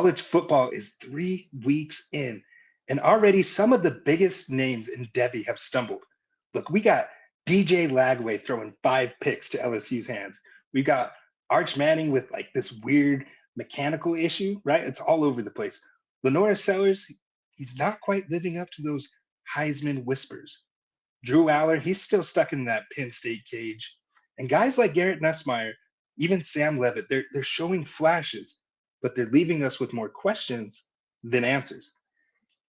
College football is 3 weeks in, and already some of the biggest names in Devy have stumbled. Look, we got DJ Lagway throwing 5 picks to LSU's hands. We got Arch Manning with like this weird mechanical issue, right? It's all over the place. LaNorris Sellers, he's not quite living up to those Heisman whispers. Drew Allar, he's still stuck in that Penn State cage. And guys like Garrett Nussmeier, even Sam Leavitt, they're showing flashes, but they're leaving us with more questions than answers.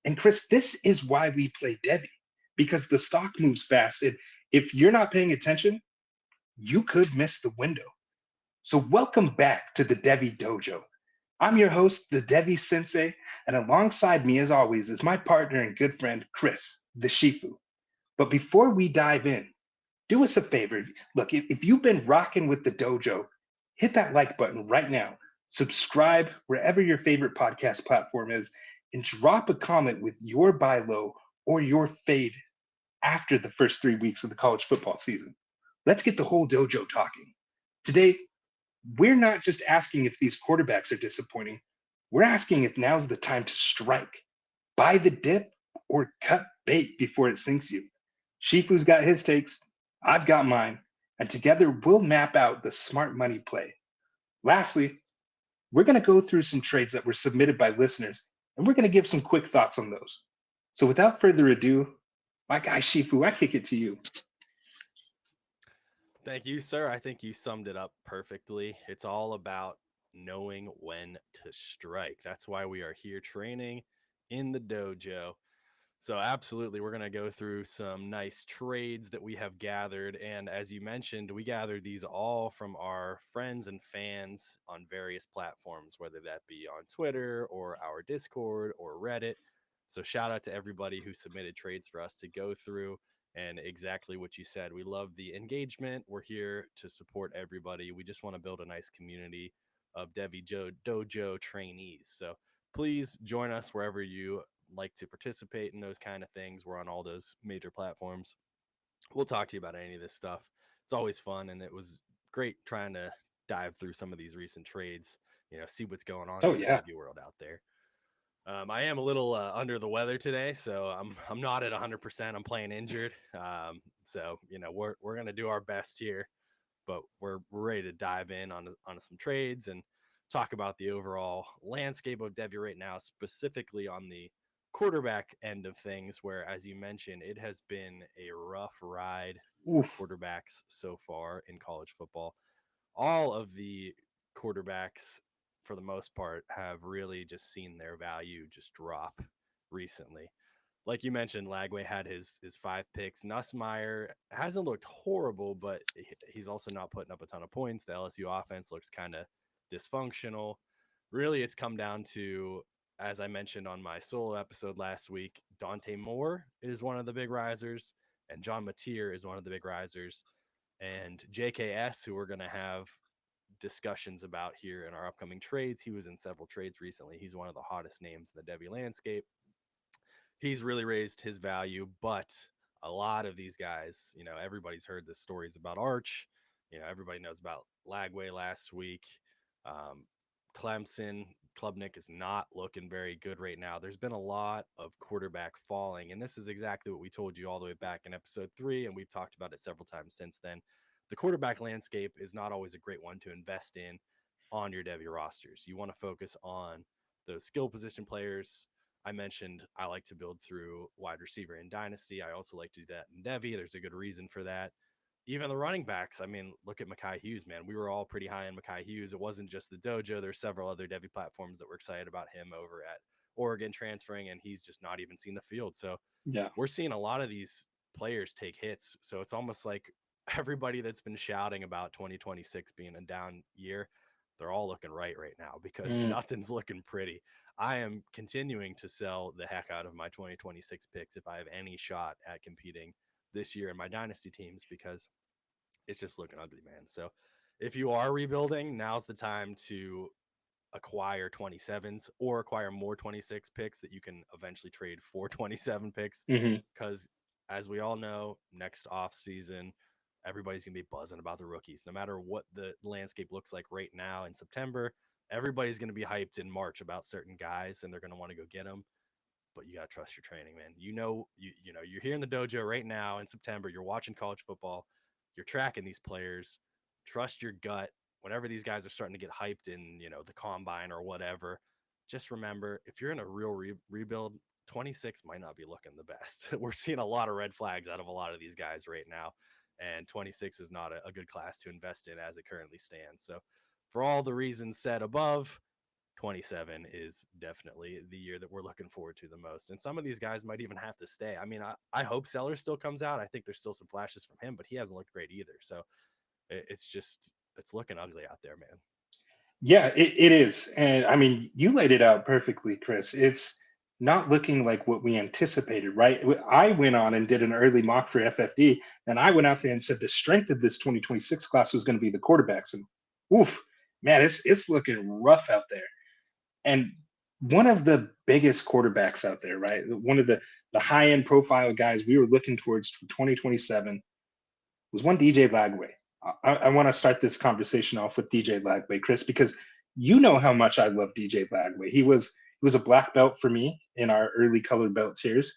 And Chris, this is why we play Devy, because the stock moves fast. And if you're not paying attention, you could miss the window. So welcome back to the Devy Dojo. I'm your host, the Devy Sensei, and alongside me, as always, is my partner and good friend, Chris, the Shifu. But before we dive in, do us a favor. Look, if you've been rocking with the dojo, hit that like button right now. Subscribe wherever your favorite podcast platform is, and drop a comment with your buy low or your fade after the first 3 weeks of the college football season. Let's get the whole dojo talking. Today, we're not just asking if these quarterbacks are disappointing. We're asking if now's the time to strike, buy the dip, or cut bait before it sinks you. Shifu's got his takes, I've got mine, and together we'll map out the smart money play. Lastly, we're going to go through some trades that were submitted by listeners, and we're going to give some quick thoughts on those. So without further ado, my guy Shifu, I kick it to you. Thank you, sir. I think you summed it up perfectly. It's all about knowing when to strike. That's why we are here training in the dojo. So, absolutely, we're going to go through some nice trades that we have gathered. And as you mentioned, we gathered these all from our friends and fans on various platforms, whether that be on Twitter or our Discord or Reddit. So, shout out to everybody who submitted trades for us to go through. And exactly what you said. We love the engagement. We're here to support everybody. We just want to build a nice community of Dojo trainees. So please join us wherever you like to participate in those kind of things. We're on all those major platforms. We'll talk to you about any of this stuff. It's always fun, and it was great trying to dive through some of these recent trades, see what's going on Oh, in the yeah. Devy world out there. I am a little under the weather today, so I'm not at 100%. I'm playing injured, so we're gonna do our best here, but we're ready to dive in on some trades and talk about the overall landscape of Devy right now, specifically on the quarterback end of things, where, as you mentioned, it has been a rough ride for Oof. quarterbacks so far in college football. All of the quarterbacks, for the most part, have really just seen their value just drop recently. Like you mentioned, Lagway had his 5 picks. Nussmeier hasn't looked horrible, but he's also not putting up a ton of points. The LSU offense looks kind of dysfunctional. Really, it's come down to, as I mentioned on my solo episode last week, Dante Moore is one of the big risers, and John Mateer is one of the big risers. And JKS, who we're going to have discussions about here in our upcoming trades. He was in several trades recently. He's one of the hottest names in the Devy landscape. He's really raised his value, but a lot of these guys, everybody's heard the stories about Arch. Everybody knows about Lagway last week. Um, Clemson, Klubnik is not looking very good right now. There's been a lot of quarterback falling, and this is exactly what we told you all the way back in episode 3, and we've talked about it several times since then. The quarterback landscape is not always a great one to invest in on your Devy rosters. You want to focus on those skill position players. I mentioned I like to build through wide receiver in Dynasty. I also like to do that in Devy. There's a good reason for that. Even the running backs, I mean, look at Mekhi Hughes, man. We were all pretty high on Mekhi Hughes. It wasn't just the dojo. There's several other Devy platforms that were excited about him over at Oregon transferring, and he's just not even seen the field. So Yeah. we're seeing a lot of these players take hits. So it's almost like everybody that's been shouting about 2026 being a down year, they're all looking right now because Mm. nothing's looking pretty. I am continuing to sell the heck out of my 2026 picks if I have any shot at competing this year in my dynasty teams because it's just looking ugly, man. So if you are rebuilding, now's the time to acquire 27s or acquire more 26 picks that you can eventually trade for 27 picks. Hmm. Because as we all know, next off season, everybody's going to be buzzing about the rookies. No matter what the landscape looks like right now in September, Everybody's going to be hyped in March about certain guys, and they're going to want to go get them. But you got to trust your training, man. You're here in the dojo right now in September. You're watching college football. You're tracking these players. Trust your gut. Whenever these guys are starting to get hyped in, the combine or whatever, just remember, if you're in a real rebuild, 26 might not be looking the best. We're seeing a lot of red flags out of a lot of these guys right now, and 26 is not a good class to invest in as it currently stands. So for all the reasons said above, 27 is definitely the year that we're looking forward to the most. And some of these guys might even have to stay. I mean, I hope Sellers still comes out. I think there's still some flashes from him, but he hasn't looked great either. So it's looking ugly out there, man. Yeah, it is. And I mean, you laid it out perfectly, Chris. It's not looking like what we anticipated, right? I went on and did an early mock for FFD, and I went out there and said the strength of this 2026 class was going to be the quarterbacks. And oof, man, it's looking rough out there. And one of the biggest quarterbacks out there, right? One of the high end profile guys we were looking towards for 2027 was one DJ Lagway. I want to start this conversation off with DJ Lagway, Chris, because you know how much I love DJ Lagway. He was a black belt for me in our early colored belt tiers,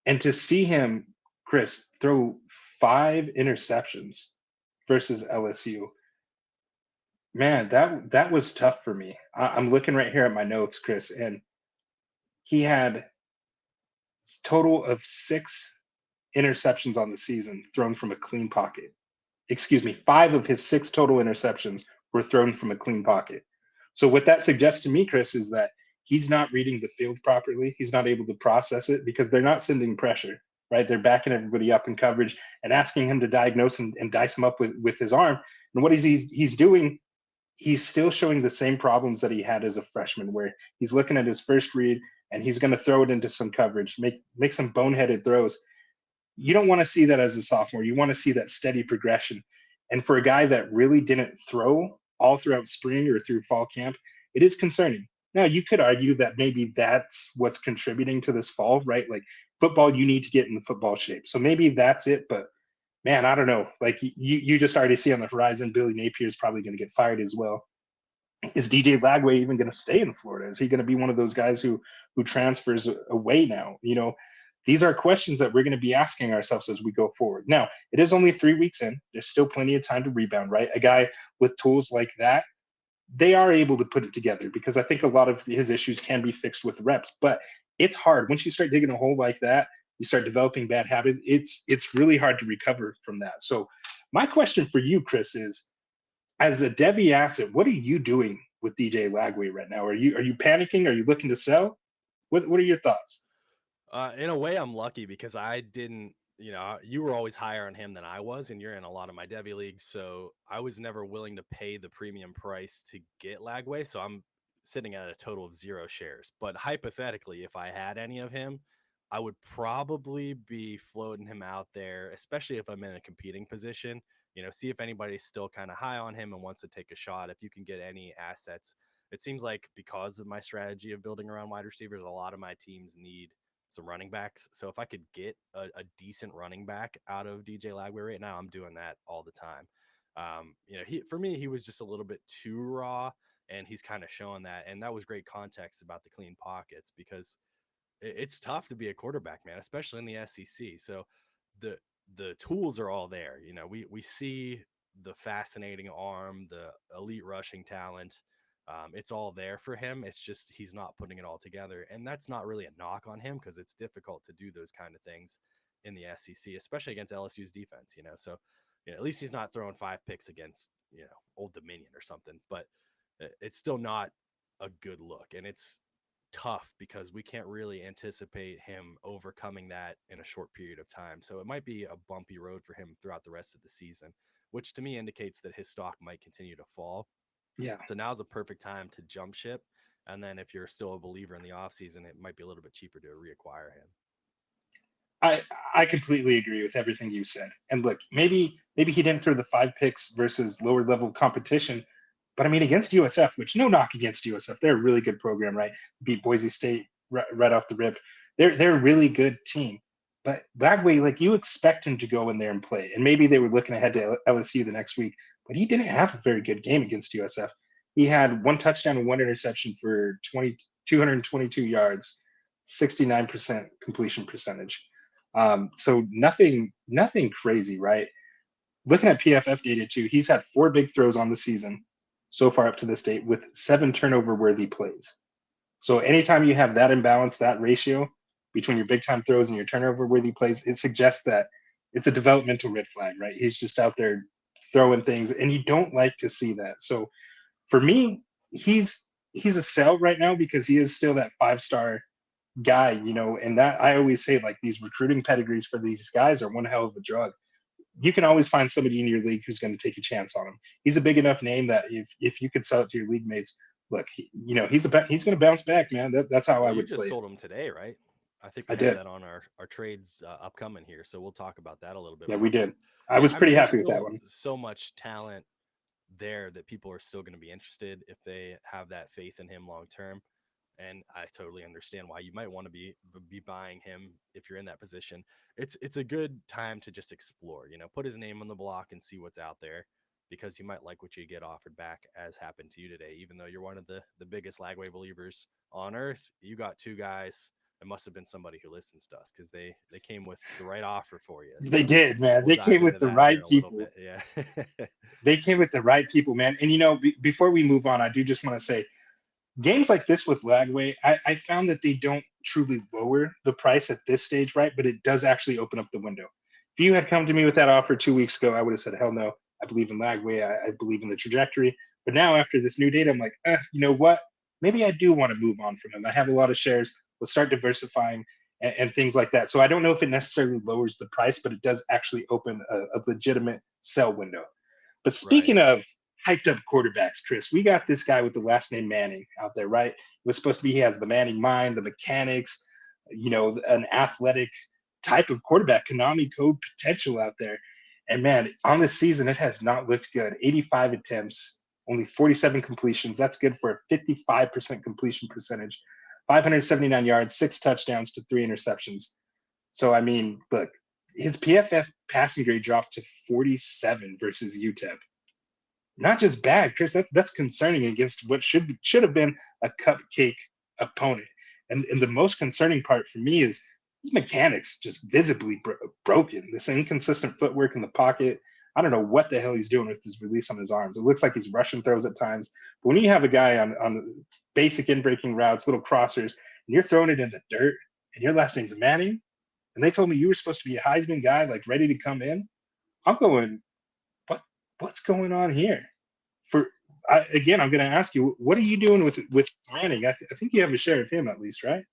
and to see him, Chris, throw 5 interceptions versus LSU, man, that was tough for me. I'm looking right here at my notes, Chris, and he had total of 6 interceptions on the season thrown from a clean pocket. Excuse me, 5 of his 6 total interceptions were thrown from a clean pocket. So what that suggests to me, Chris, is that he's not reading the field properly. He's not able to process it because they're not sending pressure, right? They're backing everybody up in coverage and asking him to diagnose and dice him up with his arm. And what he's doing, he's still showing the same problems that he had as a freshman, where he's looking at his first read and he's going to throw it into some coverage, make some boneheaded throws. You don't want to see that as a sophomore. You want to see that steady progression. And for a guy that really didn't throw all throughout spring or through fall camp, it is concerning. Now, you could argue that maybe that's what's contributing to this fall, right? Like football, you need to get in the football shape. So maybe that's it. But man, I don't know. Like you just already see on the horizon, Billy Napier is probably going to get fired as well. Is DJ Lagway even going to stay in Florida? Is he going to be one of those guys who transfers away now? These are questions that we're going to be asking ourselves as we go forward. Now, it is only 3 weeks in. There's still plenty of time to rebound, right? A guy with tools like that, they are able to put it together, because I think a lot of his issues can be fixed with reps. But it's hard. Once you start digging a hole like that, you start developing bad habits, it's really hard to recover from that. So my question for you, Chris, is, as a Devy asset, what are you doing with DJ Lagway right now? Are you panicking? Are you looking to sell? What are your thoughts? In a way, I'm lucky because I didn't, you were always higher on him than I was, and you're in a lot of my Devy leagues. So I was never willing to pay the premium price to get Lagway. So I'm sitting at a total of 0 shares. But hypothetically, if I had any of him, I would probably be floating him out there, especially if I'm in a competing position. See if anybody's still kind of high on him and wants to take a shot. If you can get any assets, it seems like because of my strategy of building around wide receivers, a lot of my teams need some running backs. So if I could get a decent running back out of DJ Lagway right now, I'm doing that all the time. For me, he was just a little bit too raw, and he's kind of showing that. And that was great context about the clean pockets, because it's tough to be a quarterback, man, especially in the SEC. So the tools are all there. We see the fascinating arm, the elite rushing talent. It's all there for him. It's just he's not putting it all together, and that's not really a knock on him, because it's difficult to do those kind of things in the SEC, especially against LSU's defense. So at least he's not throwing 5 picks against Old Dominion or something, but it's still not a good look, and it's tough because we can't really anticipate him overcoming that in a short period of time. So it might be a bumpy road for him throughout the rest of the season, which to me indicates that his stock might continue to fall. Yeah. So now's a perfect time to jump ship. And then if you're still a believer in the offseason, it might be a little bit cheaper to reacquire him. I completely agree with everything you said. And look, maybe he didn't throw the 5 picks versus lower level competition, but I mean, against USF, which, no knock against USF, they're a really good program, right? Beat Boise State right off the rip. They're a really good team. But Lagway, like, you expect him to go in there and play. And maybe they were looking ahead to LSU the next week, but he didn't have a very good game against USF. He had 1 touchdown and 1 interception for 222 yards, 69% completion percentage. So nothing crazy, right? Looking at PFF data too, he's had 4 big throws on the season so far up to this date with 7 turnover worthy plays. So anytime you have that imbalance, that ratio between your big time throws and your turnover worthy plays, it suggests that it's a developmental red flag, right? He's just out there throwing things, and you don't like to see that. So for me, he's a sell right now because he is still that 5-star guy, and that I always say, like, these recruiting pedigrees for these guys are one hell of a drug. You can always find somebody in your league who's going to take a chance on him. He's a big enough name that if you could sell it to your league mates, look, he's going to bounce back, man. That's how Well, I you would just play it. sold him today, right? I think I we have did. that on our trades upcoming here, so we'll talk about that a little bit Yeah, we more. But did. I yeah, was I mean, pretty there's happy with that still one. so much talent there that people are still going to be interested if they have that faith in him long term. And I totally understand why you might want to be buying him if you're in that position. It's a good time to just explore, put his name on the block and see what's out there, because you might like what you get offered back, as happened to you today. Even though you're one of the biggest Lagway believers on earth, you got 2 guys. It must have been somebody who listens to us, because they came with the right offer for you. They So did, man. we'll They dive came into with the that here right in a little people. bit. Yeah. They came with the right people, man. And before we move on, I do just want to say, games like this with Lagway, I found that they don't truly lower the price at this stage, right? But it does actually open up the window. If you had come to me with that offer 2 weeks ago, I would have said, hell no. I believe in Lagway. I believe in the trajectory. But now, after this new data, I'm like, you know what? Maybe I do want to move on from him. I have a lot of shares. Let's start diversifying and things like that. So I don't know if it necessarily lowers the price, but it does actually open a legitimate sell window. But Right. speaking of hyped up quarterbacks, Chris, we got this guy with the last name Manning out there, right? It was supposed to be he has the Manning mind, the mechanics, an athletic type of quarterback, Konami code potential out there. And man, on this season, it has not looked good. 85 attempts, only 47 completions. That's good for a 55% completion percentage, 579 yards, 6 touchdowns to 3 interceptions. So, I mean, look, his PFF passing grade dropped to 47 versus UTEP. Not just bad, Chris. That's concerning against what should have been a cupcake opponent. And the most concerning part for me is his mechanics just visibly broken. This inconsistent footwork in the pocket. I don't know what the hell he's doing with his release on his arms. It looks like he's rushing throws at times. But when you have a guy on basic in breaking routes, little crossers, and you're throwing it in the dirt, and your last name's Manning, and they told me you were supposed to be a Heisman guy, like ready to come in, I'm going, what's going on here? Again, I'm going to ask you, what are you doing with Manning? I think you have a share of him at least, right?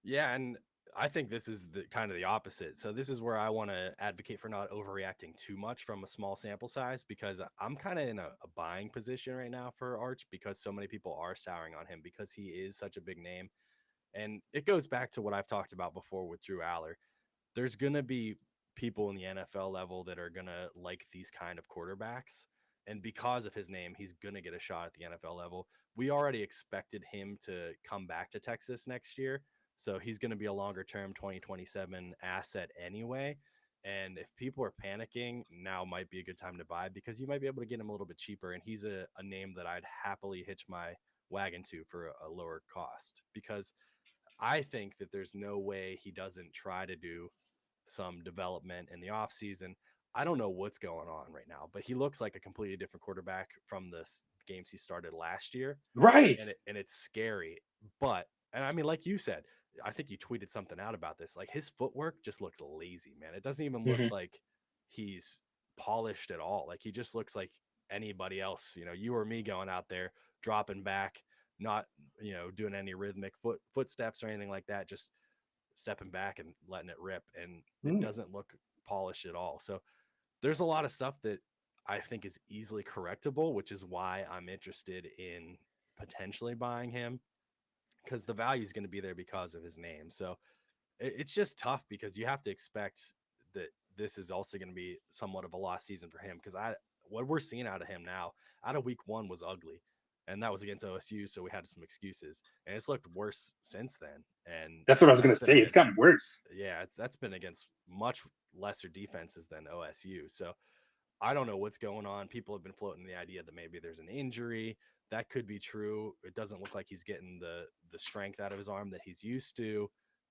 Yeah, and I think this is the kind of the opposite. So this is where I want to advocate for not overreacting too much from a small sample size, because I'm kind of in a buying position right now for Arch, because so many people are souring on him because he is such a big name. And it goes back to what I've talked about before with Drew Allar. There's going to be people in the NFL level that are going to like these kind of quarterbacks. And because of his name, he's going to get a shot at the NFL level. We already expected him to come back to Texas next year. So he's going to be a longer term 2027 asset anyway. And if people are panicking, now might be a good time to buy, because you might be able to get him a little bit cheaper. And he's a name that I'd happily hitch my wagon to for a lower cost, because I think that there's no way he doesn't try to do some development in the offseason. I don't know what's going on right now, but he looks like a completely different quarterback from the games he started last year. Right. And it's scary. But, and I mean, like you said, I think you tweeted something out about this. Like, his footwork just looks lazy, man. It doesn't even look Mm-hmm. like he's polished at all. Like, he just looks like anybody else, you or me going out there, dropping back, not, doing any rhythmic footsteps or anything like that, just stepping back and letting it rip. And it Mm. doesn't look polished at all. So there's a lot of stuff that I think is easily correctable, which is why I'm interested in potentially buying him, because the value is going to be there because of his name. So it's just tough, because you have to expect that this is also going to be somewhat of a lost season for him, because what we're seeing out of him now, out of week 1, was ugly, and that was against OSU, so we had some excuses, and it's looked worse since then. And That's what I was going that's to been say. It's against, gotten worse. yeah, that's been against much lesser defenses than OSU. So I don't know what's going on. People have been floating the idea that maybe there's an injury. That could be true. It doesn't look like he's getting the strength out of his arm that he's used to.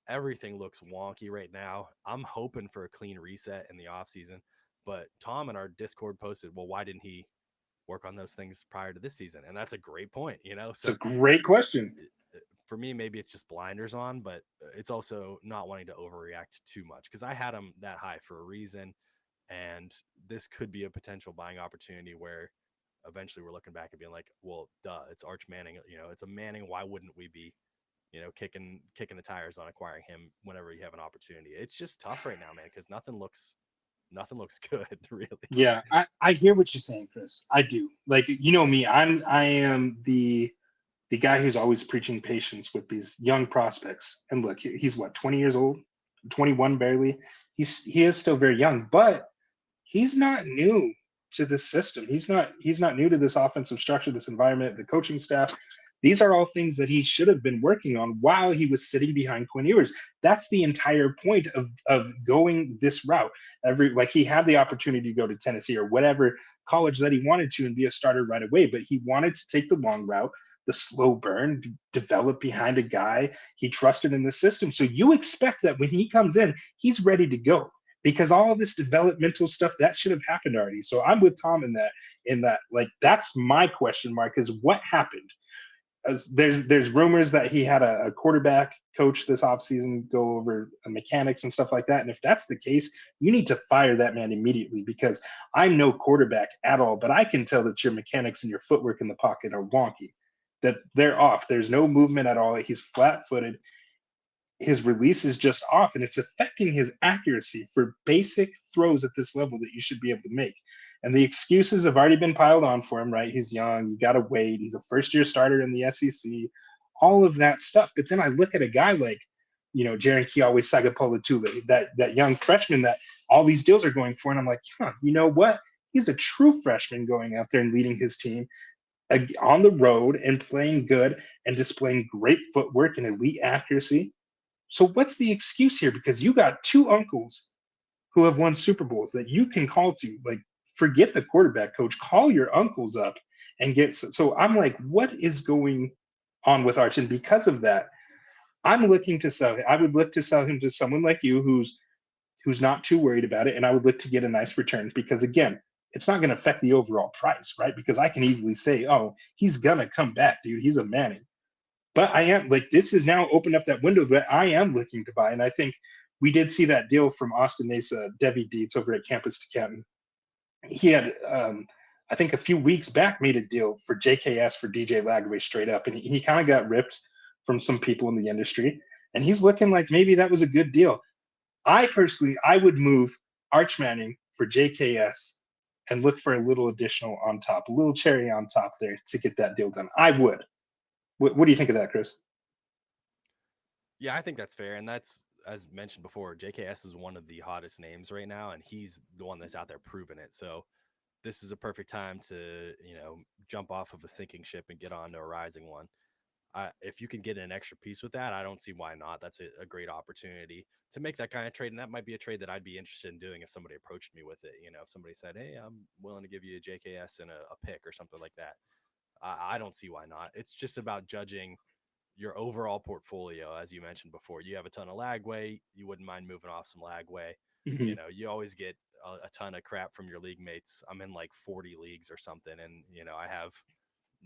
Everything looks wonky right now. I'm hoping for a clean reset in the offseason. But Tom in our Discord posted, well, why didn't he work on those things prior to this season? And that's a great point, you know? It's a So great question. for me, maybe it's just blinders on, but it's also not wanting to overreact too much because I had him that high for a reason. And this could be a potential buying opportunity where eventually we're looking back and being like, well, duh, it's Arch Manning. You know, it's a Manning. Why wouldn't we be, you know, kicking the tires on acquiring him whenever you have an opportunity? It's just tough right now, man, because nothing looks good, really. Yeah, I hear what you're saying, Chris. I do. Like, you know me, I am the guy who's always preaching patience with these young prospects. And look, he's what, 20 years old, 21 barely. He is still very young, but he's not new to this system. He's not new to this offensive structure, this environment, the coaching staff. These are all things that he should have been working on while he was sitting behind Quinn Ewers. That's the entire point of going this route. Like, he had the opportunity to go to Tennessee or whatever college that he wanted to and be a starter right away, but he wanted to take the long route, the slow burn, develop behind a guy he trusted in the system. So you expect that when he comes in, he's ready to go, because all this developmental stuff that should have happened already. So I'm with Tom in that like, that's my question mark, is what happened. As there's rumors that he had a quarterback coach this offseason go over mechanics and stuff like that. And if that's the case, you need to fire that man immediately, because I'm no quarterback at all, but I can tell that your mechanics and your footwork in the pocket are wonky, that they're off. There's no movement at all. He's flat footed. His release is just off, and it's affecting his accuracy for basic throws at this level that you should be able to make. And the excuses have already been piled on for him, right? He's young, you got to wait. He's a first year starter in the SEC, all of that stuff. But then I look at a guy like, Jaron Kiawe Sagapolotule, that young freshman that all these deals are going for. And I'm like, you know what? He's a true freshman going out there and leading his team on the road and playing good and displaying great footwork and elite accuracy. So what's the excuse here? Because you got two uncles who have won Super Bowls that you can call to. Like, forget the quarterback coach. Call your uncles up and get. So I'm like, what is going on with Arch? And because of that, I'm looking to sell him. I would look to sell him to someone like you who's not too worried about it, and I would look to get a nice return, because again, it's not going to affect the overall price, right? Because I can easily say, oh, he's gonna come back, dude. He's a Manning. But I am like, this has now opened up that window that I am looking to buy. And I think we did see that deal from Austin Mesa, Devy Dietz over at Campus to Canton. He had, I think a few weeks back, made a deal for JKS for DJ Lagway straight up. And he kind of got ripped from some people in the industry. And he's looking like maybe that was a good deal. I personally, I would move Arch Manning for JKS and look for a little additional on top, a little cherry on top there to get that deal done. I would. What do you think of that, Chris? Yeah, I think that's fair. And that's, as mentioned before, JKS is one of the hottest names right now, and he's the one that's out there proving it. So this is a perfect time to, jump off of a sinking ship and get onto a rising one. If you can get an extra piece with that, I don't see why not. That's a great opportunity to make that kind of trade. And that might be a trade that I'd be interested in doing if somebody approached me with it. If somebody said, hey, I'm willing to give you a JKS and a pick or something like that. I don't see why not. It's just about judging your overall portfolio. As you mentioned before, you have a ton of Lagway. You wouldn't mind moving off some Lagway. Mhm. You always get a ton of crap from your league mates. I'm in like 40 leagues or something. And, I have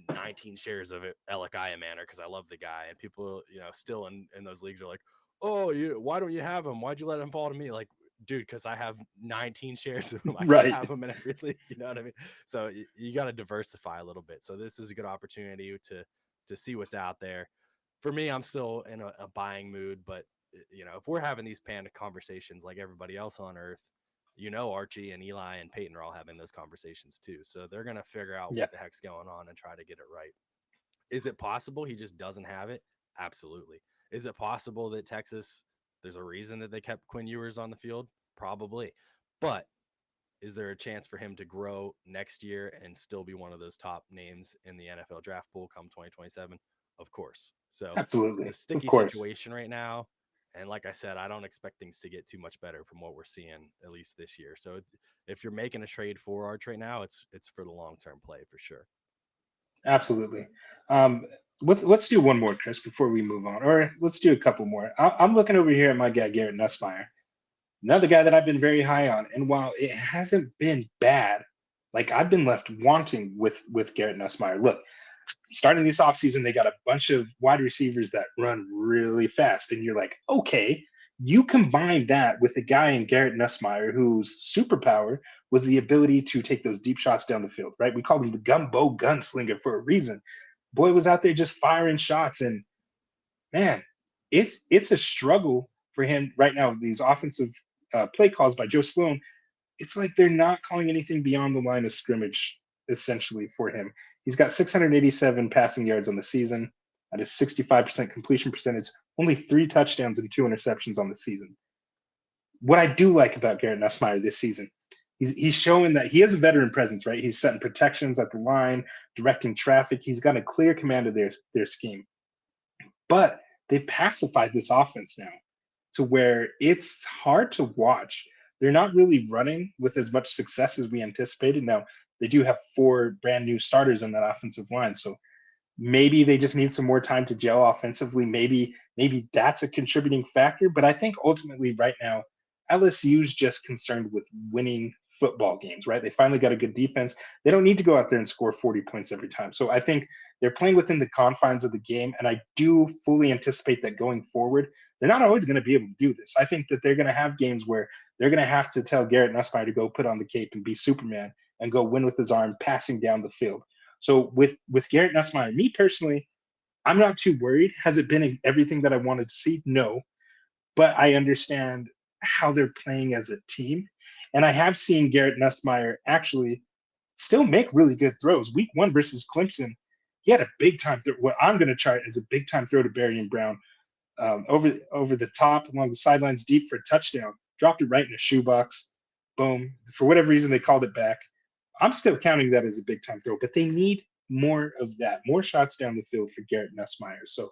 19 shares of it, Elikiah Manor, because I love the guy. And people, still in those leagues are like, oh, why don't you have him? Why'd you let him fall to me? Like, dude, because I have 19 shares of him. I can't Right. have him in every league. You know what I mean? So you got to diversify a little bit. So this is a good opportunity to see what's out there. For me, I'm still in a buying mood, but if we're having these panic conversations like everybody else on earth, Archie and Eli and Peyton are all having those conversations too. So they're going to figure out Yeah. what the heck's going on and try to get it right. Is it possible he just doesn't have it? Absolutely. Is it possible that Texas, there's a reason that they kept Quinn Ewers on the field? Probably. But is there a chance for him to grow next year and still be one of those top names in the NFL draft pool come 2027? Of course. So it's a Absolutely. Of sticky course. situation right now. And like I said, I don't expect things to get too much better from what we're seeing, at least this year. So if you're making a trade for Arch right now, it's for the long term play for sure. Absolutely. Um, let's do one more, Chris, before we move on, or let's do a couple more. I'm looking over here at my guy Garrett Nussmeier, another guy that I've been very high on, and while it hasn't been bad, like I've been left wanting with Garrett Nussmeier. Look, starting this offseason, they got a bunch of wide receivers that run really fast. And you're like, okay, you combine that with a guy in Garrett Nussmeier whose superpower was the ability to take those deep shots down the field, right? We called him the gumbo gunslinger for a reason. Boy was out there just firing shots. And man, it's a struggle for him right now. These offensive play calls by Joe Sloan, it's like they're not calling anything beyond the line of scrimmage essentially for him. He's got 687 passing yards on the season at a 65% completion percentage, only 3 touchdowns and 2 interceptions on the season. What I do like about Garrett Nussmeier this season, he's showing that he has a veteran presence, right? He's setting protections at the line, directing traffic. He's got a clear command of their scheme. But they pacified this offense now to where it's hard to watch. They're not really running with as much success as we anticipated. Now, they do have 4 brand new starters on that offensive line. So maybe they just need some more time to gel offensively. Maybe that's a contributing factor. But I think ultimately right now, LSU's just concerned with winning football games, right? They finally got a good defense. They don't need to go out there and score 40 points every time. So I think they're playing within the confines of the game. And I do fully anticipate that going forward, they're not always going to be able to do this. I think that they're going to have games where they're going to have to tell Garrett Nussmeier to go put on the cape and be Superman and go win with his arm passing down the field. So with Garrett Nussmeier, me personally, I'm not too worried. Has it been everything that I wanted to see? No, but I understand how they're playing as a team, and I have seen Garrett Nussmeier actually still make really good throws. Week 1 versus Clemson, he had a big time throw. What I'm going to chart as a big time throw to Barry and Brown, over the top along the sidelines deep for a touchdown. Dropped it right in a shoebox. Boom. For whatever reason, they called it back. I'm still counting that as a big time throw, but they need more of that, more shots down the field for Garrett Nussmeier. So,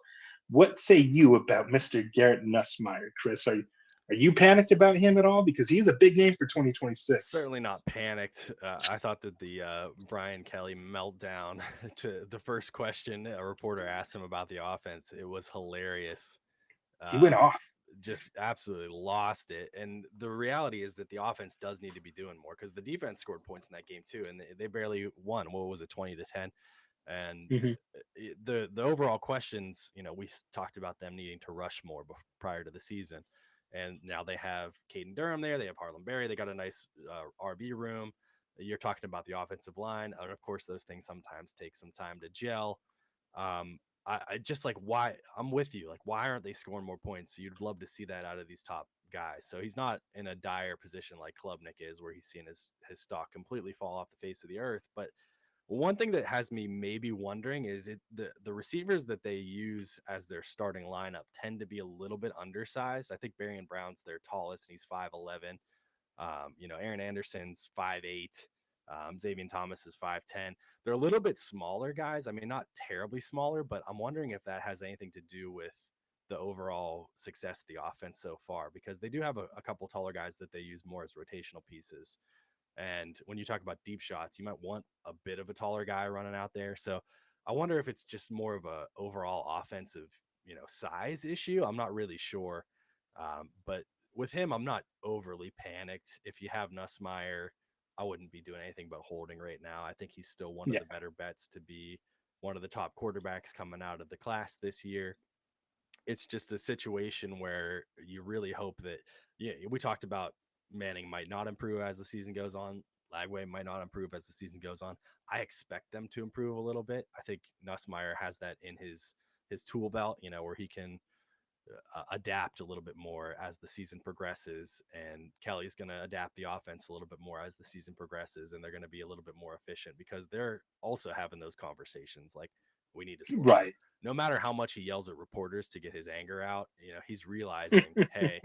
what say you about Mr. Garrett Nussmeier, Chris? Are you panicked about him at all? Because he's a big name for 2026. Certainly not panicked. I thought that the Brian Kelly meltdown to the first question a reporter asked him about the offense, it was hilarious. He went Um, off. just absolutely lost it. And the reality is that the offense does need to be doing more because the defense scored points in that game too, and they barely won. What was it, 20-10? And Mhm. the overall questions, we talked about them needing to rush more prior to the season, and now they have Caden Durham there. They have Harlem Berry. They got a nice RB room. You're talking about the offensive line, and of course, those things sometimes take some time to gel. I just like why I'm with you. Like, why aren't they scoring more points? So you'd love to see that out of these top guys. So he's not in a dire position like Klubnik is, where he's seeing his stock completely fall off the face of the earth. But one thing that has me maybe wondering is the receivers that they use as their starting lineup tend to be a little bit undersized. I think Barry and Brown's their tallest, and he's 5'11". Aaron Anderson's 5'8". Xavier Thomas is 5'10". They're a little bit smaller guys. I mean, not terribly smaller, but I'm wondering if that has anything to do with the overall success of the offense so far, because they do have a couple taller guys that they use more as rotational pieces. And when you talk about deep shots, you might want a bit of a taller guy running out there. So I wonder if it's just more of a overall offensive, size issue. I'm not really sure. But with him, I'm not overly panicked. If you have Nussmeier, I wouldn't be doing anything but holding right now. I think he's still one of Yeah. the better bets to be one of the top quarterbacks coming out of the class this year. It's just a situation where you really hope that, yeah, we talked about Manning might not improve as the season goes on. Lagway might not improve as the season goes on. I expect them to improve a little bit. I think Nussmeier has that in his tool belt, where he can adapt a little bit more as the season progresses, and Kelly's going to adapt the offense a little bit more as the season progresses, and they're going to be a little bit more efficient because they're also having those conversations like, we need to score more. Right. No matter how much he yells at reporters to get his anger out, he's realizing, hey,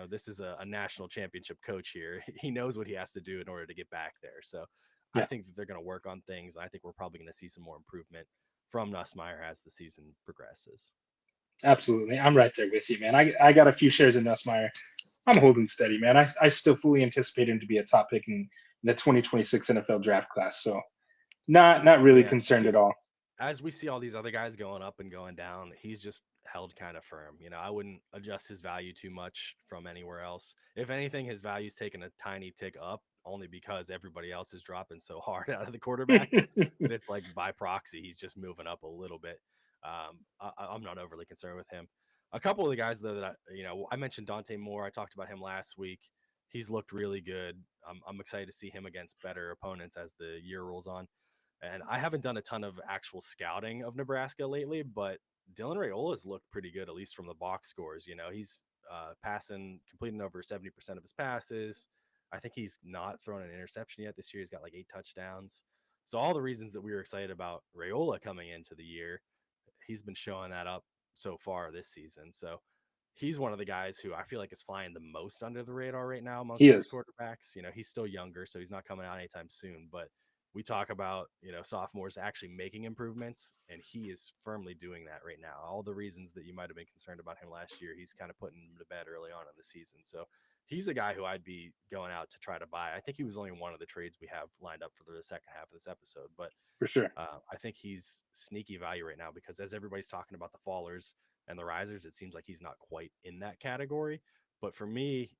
this is a national championship coach here. He knows what he has to do in order to get back there. So I Yeah. think that they're going to work on things. I think we're probably going to see some more improvement from Nussmeier as the season progresses. Absolutely. I'm right there with you, man. I got a few shares in Nussmeier. I'm holding steady, man. I still fully anticipate him to be a top pick in the 2026 NFL draft class. So not really Yeah, concerned at all. as we see all these other guys going up and going down, he's just held kind of firm. I wouldn't adjust his value too much from anywhere else. If anything, his value's taken a tiny tick up only because everybody else is dropping so hard out of the quarterbacks that it's like by proxy, he's just moving up a little bit. I'm not overly concerned with him. A couple of the guys though that I mentioned Dante Moore. I talked about him last week. He's looked really good. I'm excited to see him against better opponents as the year rolls on. And I haven't done a ton of actual scouting of Nebraska lately, but Dylan Raiola's looked pretty good, at least from the box scores. He's completing over 70% of his passes. I think he's not thrown an interception yet this year. He's got like 8 touchdowns. So all the reasons that we were excited about Raiola coming into the year, he's been showing that up so far this season. So he's one of the guys who I feel like is flying the most under the radar right now He amongst these is quarterbacks. He's still younger, so he's not coming out anytime soon, but we talk about sophomores actually making improvements, and he is firmly doing that right now. All the reasons that you might have been concerned about him last year, he's kind of putting him to bed early on in the season. So he's a guy who I'd be going out to try to buy. I think he was only one of the trades we have lined up for the second half of this episode, but for sure. I think he's sneaky value right now because as everybody's talking about the fallers and the risers, it seems like he's not quite in that category. But for me,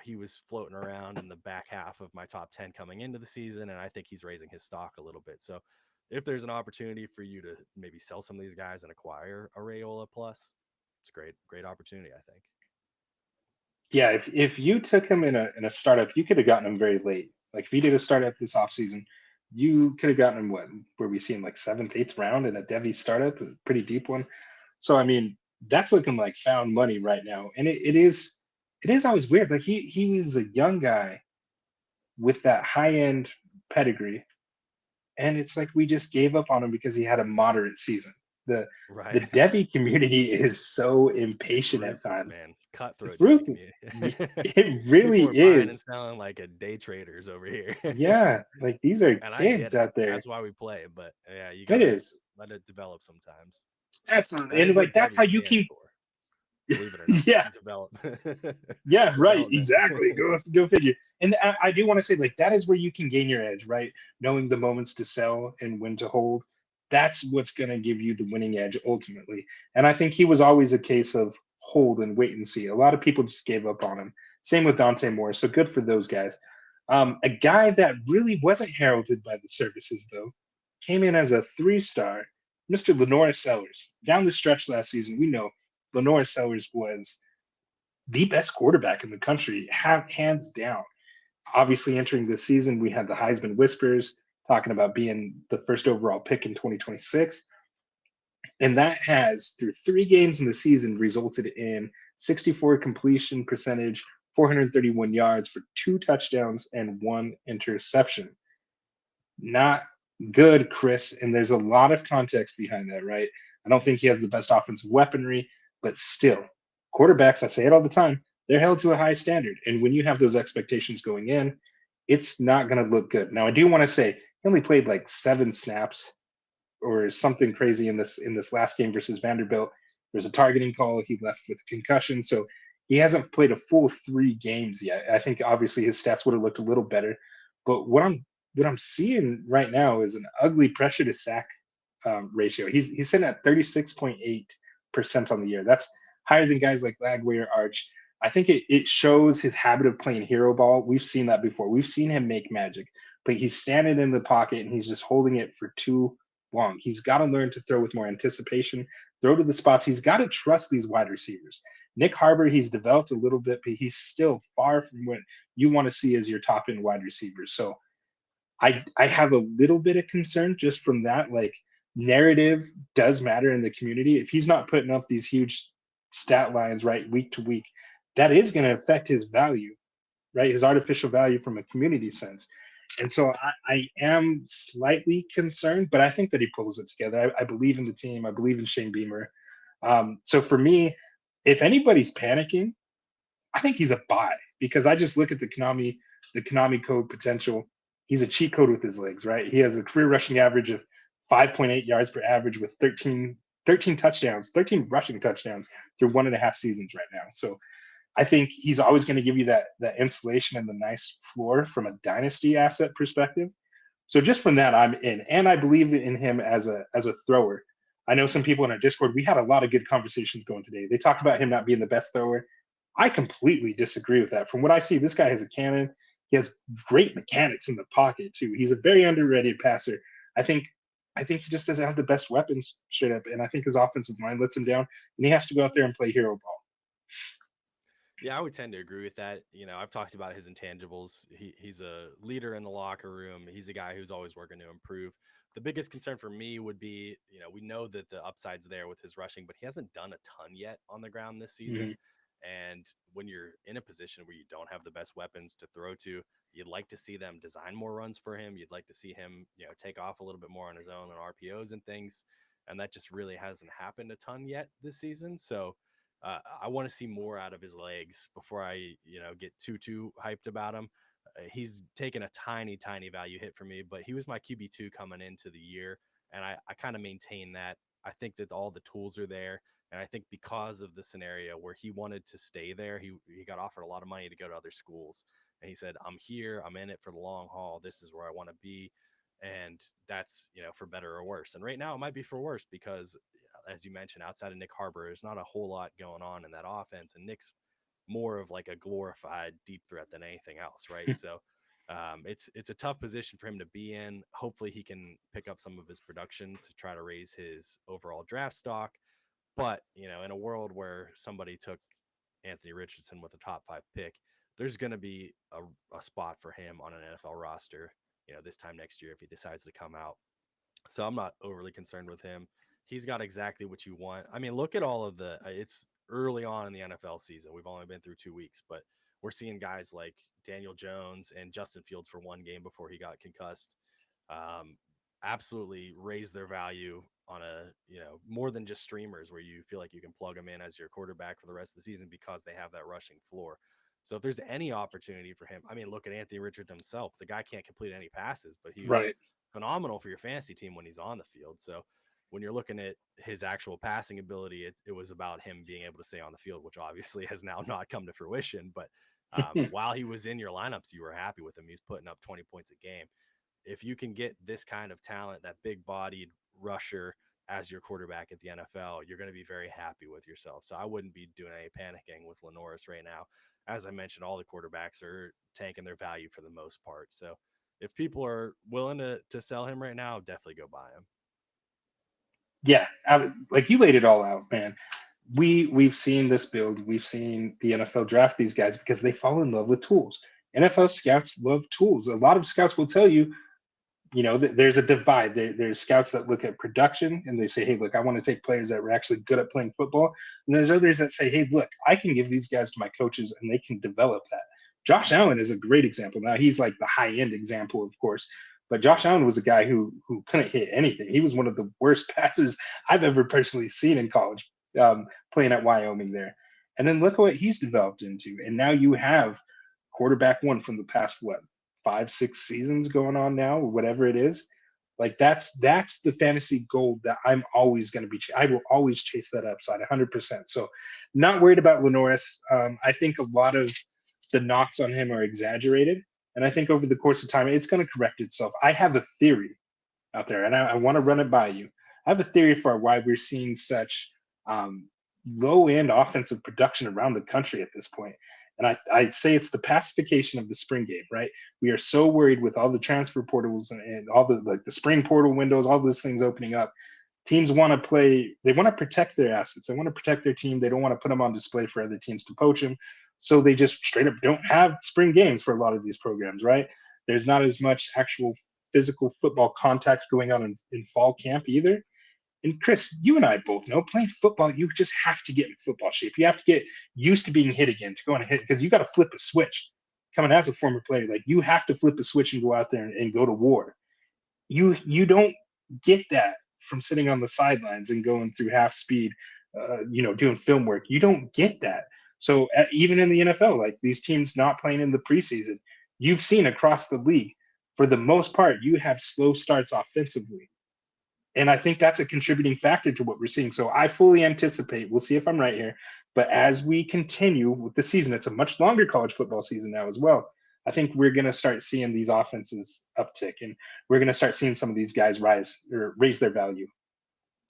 he was floating around in the back half of my top 10 coming into the season, and I think he's raising his stock a little bit. So if there's an opportunity for you to maybe sell some of these guys and acquire a Raiola plus, it's a great opportunity, I think. Yeah, if you took him in a startup, you could have gotten him very late. Like if you did a startup this offseason, you could have gotten him where we see him like 7th, 8th round in a Devy startup, a pretty deep one. So I mean, that's looking like found money right now. And it is always weird. Like he was a young guy with that high end pedigree, and it's like we just gave up on him because he had a moderate season. The the Right. Devy community is so It's impatient at ruthless, times. man. It's Cutthroat Devy ruthless. community. It People really are buying and is. selling like a day traders over here. Yeah, like these are And I get kids it. out there. That's why we play. But yeah, you It gotta is. let it develop sometimes. Absolutely. That And is like what that's Devy how you stands keep for, believe it or not. yeah, Develop yeah, right. development. Exactly. Go figure. And I do want to say, like, that is where you can gain your edge, right? Knowing the moments to sell and when to hold. That's what's gonna give you the winning edge ultimately. And I think he was always a case of hold and wait and see. A lot of people just gave up on him. Same with Dante Moore. So good for those guys. A guy that really wasn't heralded by the services, though, came in as a 3-star, Mr. LaNorris Sellers. Down the stretch last season, we know LaNorris Sellers was the best quarterback in the country, hands down. Obviously, entering this season, we had the Heisman whispers talking about being the first overall pick in 2026. And that has, through 3 games in the season, resulted in 64 completion percentage, 431 yards for 2 touchdowns and 1 interception. Not good, Chris. And there's a lot of context behind that, right? I don't think he has the best offensive weaponry, but still, quarterbacks, I say it all the time, they're held to a high standard. And when you have those expectations going in, it's not going to look good. Now, I do want to say he only played like 7 snaps or something crazy in this last game versus Vanderbilt. There's a targeting call. He left with a concussion, so he hasn't played a full 3 games yet. I think obviously his stats would have looked a little better, but what I'm seeing right now is an ugly pressure to sack ratio. He's sitting at 36.8% on the year. That's higher than guys like Lagway or Arch. I think it shows his habit of playing hero ball. We've seen that before. We've seen him make magic, but he's standing in the pocket and he's just holding it for too long. He's got to learn to throw with more anticipation, throw to the spots. He's got to trust these wide receivers. Nick Harbor, he's developed a little bit, but he's still far from what you want to see as your top end wide receivers. So I have a little bit of concern just from that. Like, narrative does matter in the community. If he's not putting up these huge stat lines right week to week, that is going to affect his value, right? His artificial value from a community sense. And so I am slightly concerned, but I think that he pulls it together. I believe in the team. I believe in Shane Beamer. So for me, if anybody's panicking, I think he's a buy because I just look at the Konami code potential. He's a cheat code with his legs, right? He has a career rushing average of 5.8 yards per average with 13 13 touchdowns, 13 rushing touchdowns through 1.5 seasons right now. So I think he's always going to give you that insulation and the nice floor from a dynasty asset perspective. So just from that, I'm in, and I believe in him as a thrower. I know some people in our Discord. We had a lot of good conversations going today. They talked about him not being the best thrower. I completely disagree with that. From what I see, this guy has a cannon. He has great mechanics in the pocket too. He's a very underrated passer. I think he just doesn't have the best weapons straight up, and I think his offensive line lets him down, and he has to go out there and play hero ball. Yeah, I would tend to agree with that. I've talked about his intangibles. He's a leader in the locker room. He's a guy who's always working to improve. The biggest concern for me would be, we know that the upside's there with his rushing, but he hasn't done a ton yet on the ground this season. And when you're in a position where you don't have the best weapons to throw to, you'd like to see them design more runs for him. You'd like to see him, take off a little bit more on his own and RPOs and things. And that just really hasn't happened a ton yet this season. So I want to see more out of his legs before I, get too hyped about him. He's taken a tiny value hit for me, but he was my QB2 coming into the year. And I kind of maintain that. I think that all the tools are there. And I think because of the scenario where he wanted to stay there, he got offered a lot of money to go to other schools. And he said, I'm here, I'm in it for the long haul. This is where I want to be. And that's, for better or worse. And right now it might be for worse because, as you mentioned, outside of Nick Harbor, there's not a whole lot going on in that offense. And Nick's more of like a glorified deep threat than anything else, right? So it's a tough position for him to be in. Hopefully he can pick up some of his production to try to raise his overall draft stock. But, in a world where somebody took Anthony Richardson with a top 5 pick, there's going to be a spot for him on an NFL roster, this time next year if he decides to come out. So I'm not overly concerned with him. He's got exactly what you want. I mean, look at all of it's early on in the NFL season. We've only been through 2 weeks, but we're seeing guys like Daniel Jones and Justin Fields for one game before he got concussed. Absolutely raise their value on a, more than just streamers where you feel like you can plug them in as your quarterback for the rest of the season because they have that rushing floor. So if there's any opportunity for him, I mean, look at Anthony Richardson himself. The guy can't complete any passes, but he was phenomenal for your fantasy team when he's on the field. So when you're looking at his actual passing ability, it was about him being able to stay on the field, which obviously has now not come to fruition. But while he was in your lineups, you were happy with him. He's putting up 20 points a game. If you can get this kind of talent, that big-bodied rusher as your quarterback at the NFL, you're going to be very happy with yourself. So I wouldn't be doing any panicking with LaNorris right now. As I mentioned, all the quarterbacks are tanking their value for the most part. So if people are willing to sell him right now, definitely go buy him. Yeah, like you laid it all out, man. We've seen this build. We've seen the NFL draft these guys because they fall in love with tools. NFL scouts love tools. A lot of scouts will tell you, there's a divide. There's scouts that look at production and they say, hey, look, I want to take players that were actually good at playing football. And there's others that say, hey, look, I can give these guys to my coaches and they can develop that. Josh Allen is a great example. Now, he's like the high-end example, of course. But Josh Allen was a guy who couldn't hit anything. He was one of the worst passers I've ever personally seen in college, playing at Wyoming there. And then look at what he's developed into. And now you have quarterback one from the past, 5-6 seasons going on now, or whatever it is. Like that's the fantasy gold that I'm always going to be. I will always chase that upside 100%. So not worried about LaNorris. I think a lot of the knocks on him are exaggerated. And I think over the course of time, it's going to correct itself. I have a theory out there, and I want to run it by you. I have a theory for why we're seeing such low-end offensive production around the country at this point. And I say it's the pacification of the spring game, right? We are so worried with all the transfer portals and all the spring portal windows, all those things opening up. Teams want to play. They want to protect their assets. They want to protect their team. They don't want to put them on display for other teams to poach them. So they just straight up don't have spring games for a lot of these programs, right? There's not as much actual physical football contact going on in fall camp either. And Chris, you and I both know playing football, you just have to get in football shape. You have to get used to being hit again, to go on and hit, because you got to flip a switch. Coming as a former player, like you have to flip a switch and go out there and go to war. You don't get that from sitting on the sidelines and going through half speed, doing film work. You don't get that. So even in the NFL, like these teams not playing in the preseason, you've seen across the league, for the most part, you have slow starts offensively. And I think that's a contributing factor to what we're seeing. So I fully anticipate, we'll see if I'm right here, but as we continue with the season, it's a much longer college football season now as well. I think we're going to start seeing these offenses uptick, and we're going to start seeing some of these guys rise or raise their value.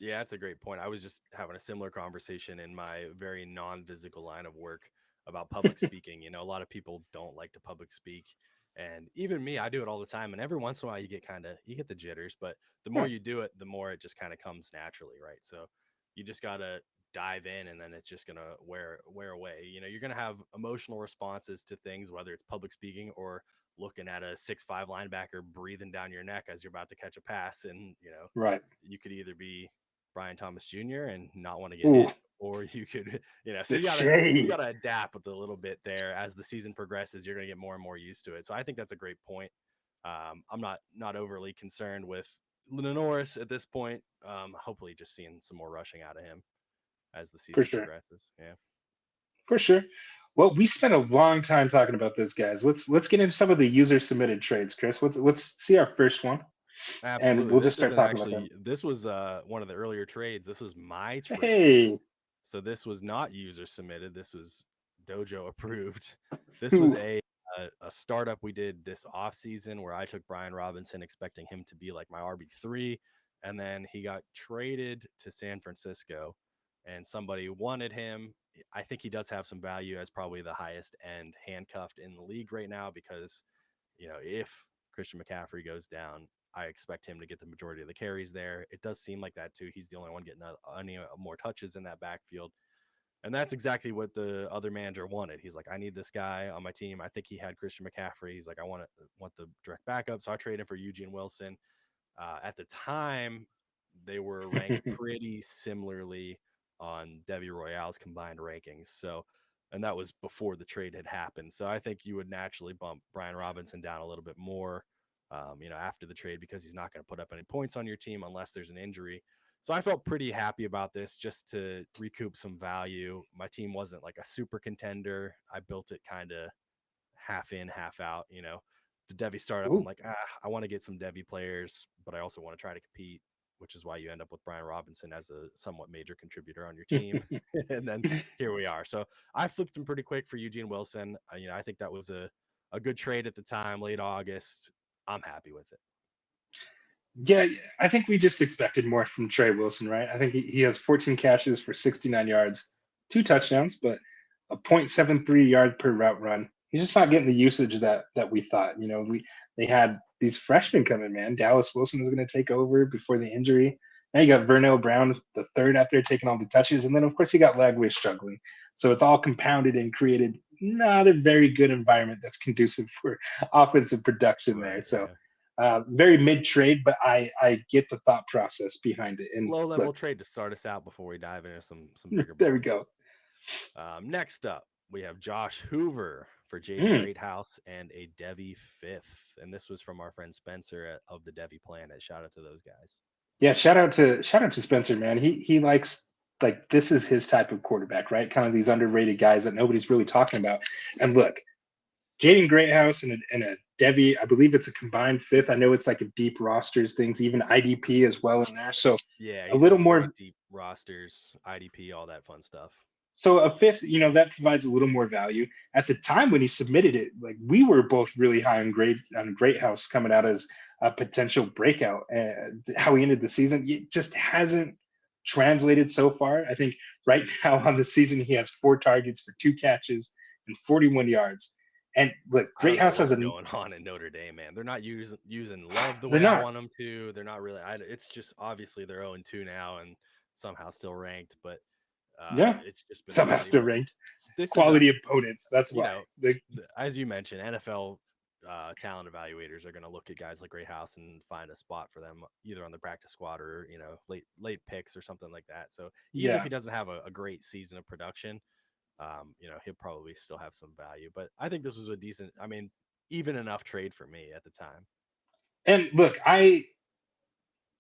Yeah, that's a great point. I was just having a similar conversation in my very non-physical line of work about public speaking. You know, a lot of people don't like to public speak, and even me, I do it all the time. And every once in a while, you get the jitters, but the more Yeah, you do it, the more it just kind of comes naturally, right? So you just gotta dive in, and then it's just gonna wear away. You know, you're gonna have emotional responses to things, whether it's public speaking or looking at a 6'5" linebacker breathing down your neck as you're about to catch a pass, and right. you could either be Brian Thomas Jr. and not want to get Ooh, hit, or you could, so the you shade. gotta adapt with a little bit there as the season progresses. You're gonna get more and more used to it. So I think that's a great point. I'm not overly concerned with LaNorris at this point. Hopefully, just seeing some more rushing out of him as the For season sure. progresses. Yeah, For sure. Well, we spent a long time talking about this, guys. Let's get into some of the user submitted trades, Chris. Let's see our first one, and absolutely. we'll just This start isn't talking about them. actually. This was one of the earlier trades. This was my trade. Hey, So this was not user submitted. This was Dojo approved. This was ooh, a startup we did this off season where I took Brian Robinson, expecting him to be like my RB3, and then he got traded to San Francisco, and somebody wanted him. I think he does have some value as probably the highest end handcuffed in the league right now because if Christian McCaffrey goes down, I expect him to get the majority of the carries there. It does seem like that too. He's the only one getting any more touches in that backfield. And that's exactly what the other manager wanted. He's like, I need this guy on my team. I think he had Christian McCaffrey. He's like, want the direct backup. So I traded him for Eugene Wilson. At the time, they were ranked pretty similarly on Devy Royale's combined rankings. So, and that was before the trade had happened. So I think you would naturally bump Brian Robinson down a little bit more, after the trade because he's not going to put up any points on your team unless there's an injury. So I felt pretty happy about this just to recoup some value. My team wasn't like a super contender. I built it kind of half in, half out. The Devy startup, I'm ooh. like, I want to get some Devy players, but I also want to try to compete, which is why you end up with Brian Robinson as a somewhat major contributor on your team. And then here we are. So I flipped him pretty quick for Eugene Wilson. I think that was a good trade at the time, late August. I'm happy with it. Yeah, I think we just expected more from Trey Wilson, right? I think he has 14 catches for 69 yards, 2 touchdowns, but a .73 yard per route run. He's just not getting the usage that we thought. They had these freshmen coming, man. Dallas Wilson was going to take over before the injury. Now you got Vernell Brown, the third out there taking all the touches, and then of course you got Lagway struggling. So it's all compounded and created not a very good environment that's conducive for offensive production there. Right. So Yeah. very mid trade, but I get the thought process behind it. And Low look, level trade to start us out before we dive into some bigger there we bones. go. Next up, we have Josh Hoover for Jaden Mm. Greathouse and a Devy fifth. And this was from our friend Spencer of the Devy Planet. Shout out to those guys. Yeah, shout out to Spencer, man. He likes like this is his type of quarterback, right? Kind of these underrated guys that nobody's really talking about. And look, Jaden Greathouse and a Devy, I believe it's a combined fifth. I know it's like a deep rosters things, even IDP as well in there. So Yeah, a he's little got more. great deep rosters, IDP, all that fun stuff. So a fifth, that provides a little more value. At the time when he submitted it, like we were both really high on Great House coming out as a potential breakout. And how he ended the season, it just hasn't translated so far. I think right now on the season he has 4 targets for 2 catches and 41 yards. And look, I don't Great know House has what's a going on in Notre Dame, man. They're not using love the they're way I not. want them to. They're not really. It's just obviously they're 0-2 now and somehow still ranked, but Yeah. it's just been Somehow ugly. still But ranked. this is Quality opponents. That's you why. know, Like, as you mentioned, NFL talent evaluators are going to look at guys like Greathouse and find a spot for them either on the practice squad or late picks or something like that. So even if yeah. he doesn't have a great season of production, he'll probably still have some value. But I think this was a decent, even enough trade for me at the time. And look, I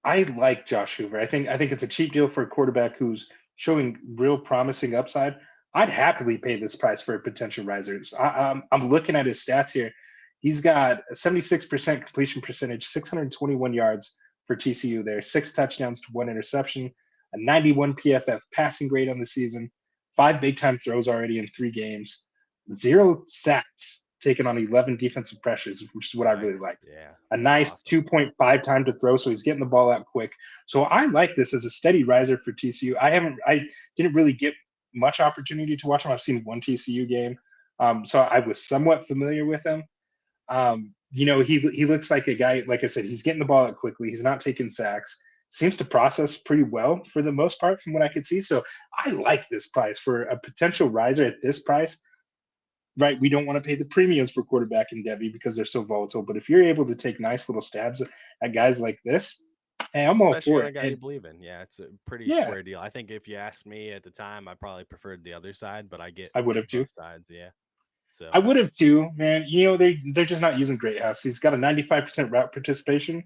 like Josh Hoover. I think it's a cheap deal for a quarterback who's showing real promising upside. I'd happily pay this price for a potential riser. I'm looking at his stats here. He's got a 76% completion percentage, 621 yards, for TCU there. 6 touchdowns to 1 interception, a 91 PFF passing grade on the season, 5 big time throws already in 3 games, 0 sacks taken on 11 defensive pressures, which is what I really Nice. like. Yeah. A That's nice awesome. 2.5 time to throw, so he's getting the ball out quick. So I like this as a steady riser for TCU. I didn't really get much opportunity to watch him. I've seen one TCU game, so I was somewhat familiar with him. He looks like a guy. Like I said, he's getting the ball out quickly. He's not taking sacks. Seems to process pretty well for the most part, from what I could see. So I like this price for a potential riser at this price. Right, we don't want to pay the premiums for quarterback and Devy because they're so volatile. But if you're able to take nice little stabs at guys like this, hey, I'm all Especially for on a it. guy you And believe in. Yeah, it's a pretty yeah, square deal. I think if you asked me at the time, I probably preferred the other side, but I get I would have too. both sides. Yeah. So I would have too, man. They're just not using Greathouse. He's got a 95% route participation,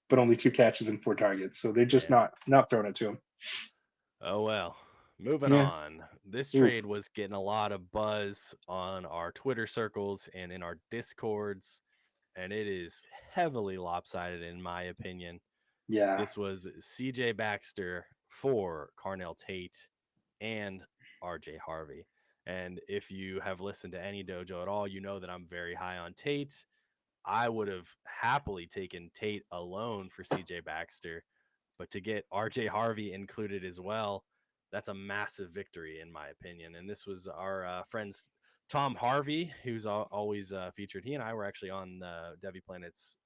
but only 2 catches and 4 targets. So they're just yeah. not throwing it to him. Oh well. Moving Yeah. on. This Oof. trade was getting a lot of buzz on our Twitter circles and in our discords, and it is heavily lopsided in my opinion. Yeah. This was CJ Baxter for Carnell Tate and RJ Harvey. And if you have listened to any dojo at all, you know that I'm very high on Tate. I would have happily taken Tate alone for CJ Baxter, but to get RJ Harvey included as well, that's a massive victory in my opinion. And this was our friends Tom Harvey, who's always featured. He and I were actually on the Devy Planet's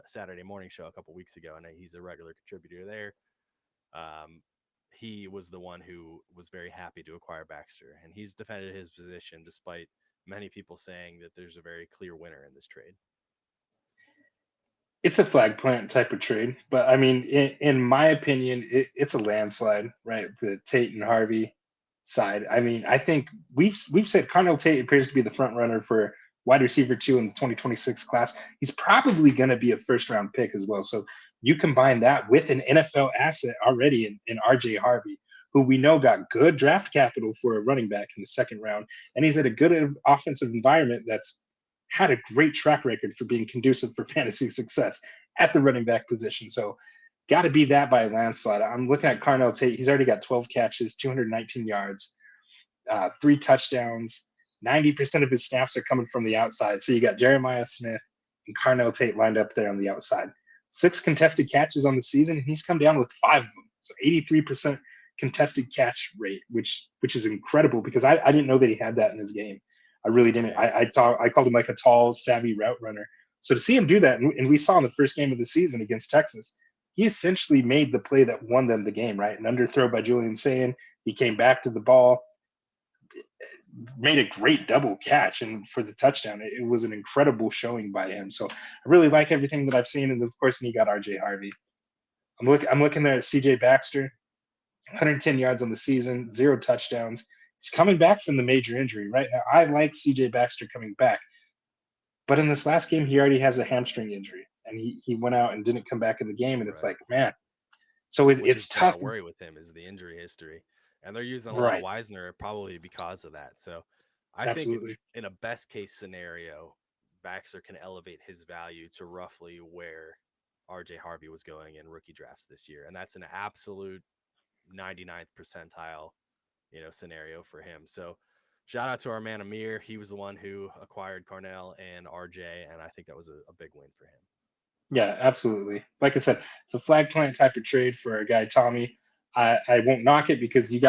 Saturday morning show a couple weeks ago, and he's a regular contributor there. Um, he was the one who was very happy to acquire Baxter, and he's defended his position despite many people saying that there's a very clear winner in this trade. It's a flag plant type of trade, but I mean, in my opinion, it's a landslide, right? The Tate and Harvey side. I mean, I think we've said Carnell Tate appears to be the front runner for wide receiver 2 in the 2026 class. He's probably going to be a first round pick as well. So you combine that with an NFL asset already in RJ Harvey, who we know got good draft capital for a running back in the second round, and he's at a good offensive environment that's had a great track record for being conducive for fantasy success at the running back position. So got to be that by a landslide. I'm looking at Carnell Tate. He's already got 12 catches, 219 yards, 3 touchdowns. 90% of his snaps are coming from the outside. So you got Jeremiah Smith and Carnell Tate lined up there on the outside. 6 contested catches on the season, and he's come down with 5 of them. So 83% contested catch rate, which is incredible because I didn't know that he had that in his game. I really didn't. Yeah. I called him like a tall, savvy route runner. So to see him do that, and we saw in the first game of the season against Texas, he essentially made the play that won them the game, right? An underthrow by Julian Sayin. He came back to the ball, made a great double catch, and for the touchdown, it was an incredible showing by him. So I really like everything that I've seen, and of course, he got RJ Harvey. I'm looking there at CJ Baxter, 110 yards on the season, 0 touchdowns. He's coming back from the major injury right now. I like CJ Baxter coming back, but in this last game, he already has a hamstring injury, and he went out and didn't come back in the game. And it's Right. like, man, so Which has it's been our tough, worry with him is the injury history. And they're using a lot of right? Wisner probably because of that. So I think Absolutely. in a best case scenario, Baxter can elevate his value to roughly where RJ Harvey was going in rookie drafts this year. And that's an absolute 99th percentile, scenario for him. So shout out to our man Amir. He was the one who acquired Carnell and RJ, and I think that was a big win for him. Yeah, absolutely. Like I said, it's a flag plant type of trade for a guy, Tommy. I won't knock it because you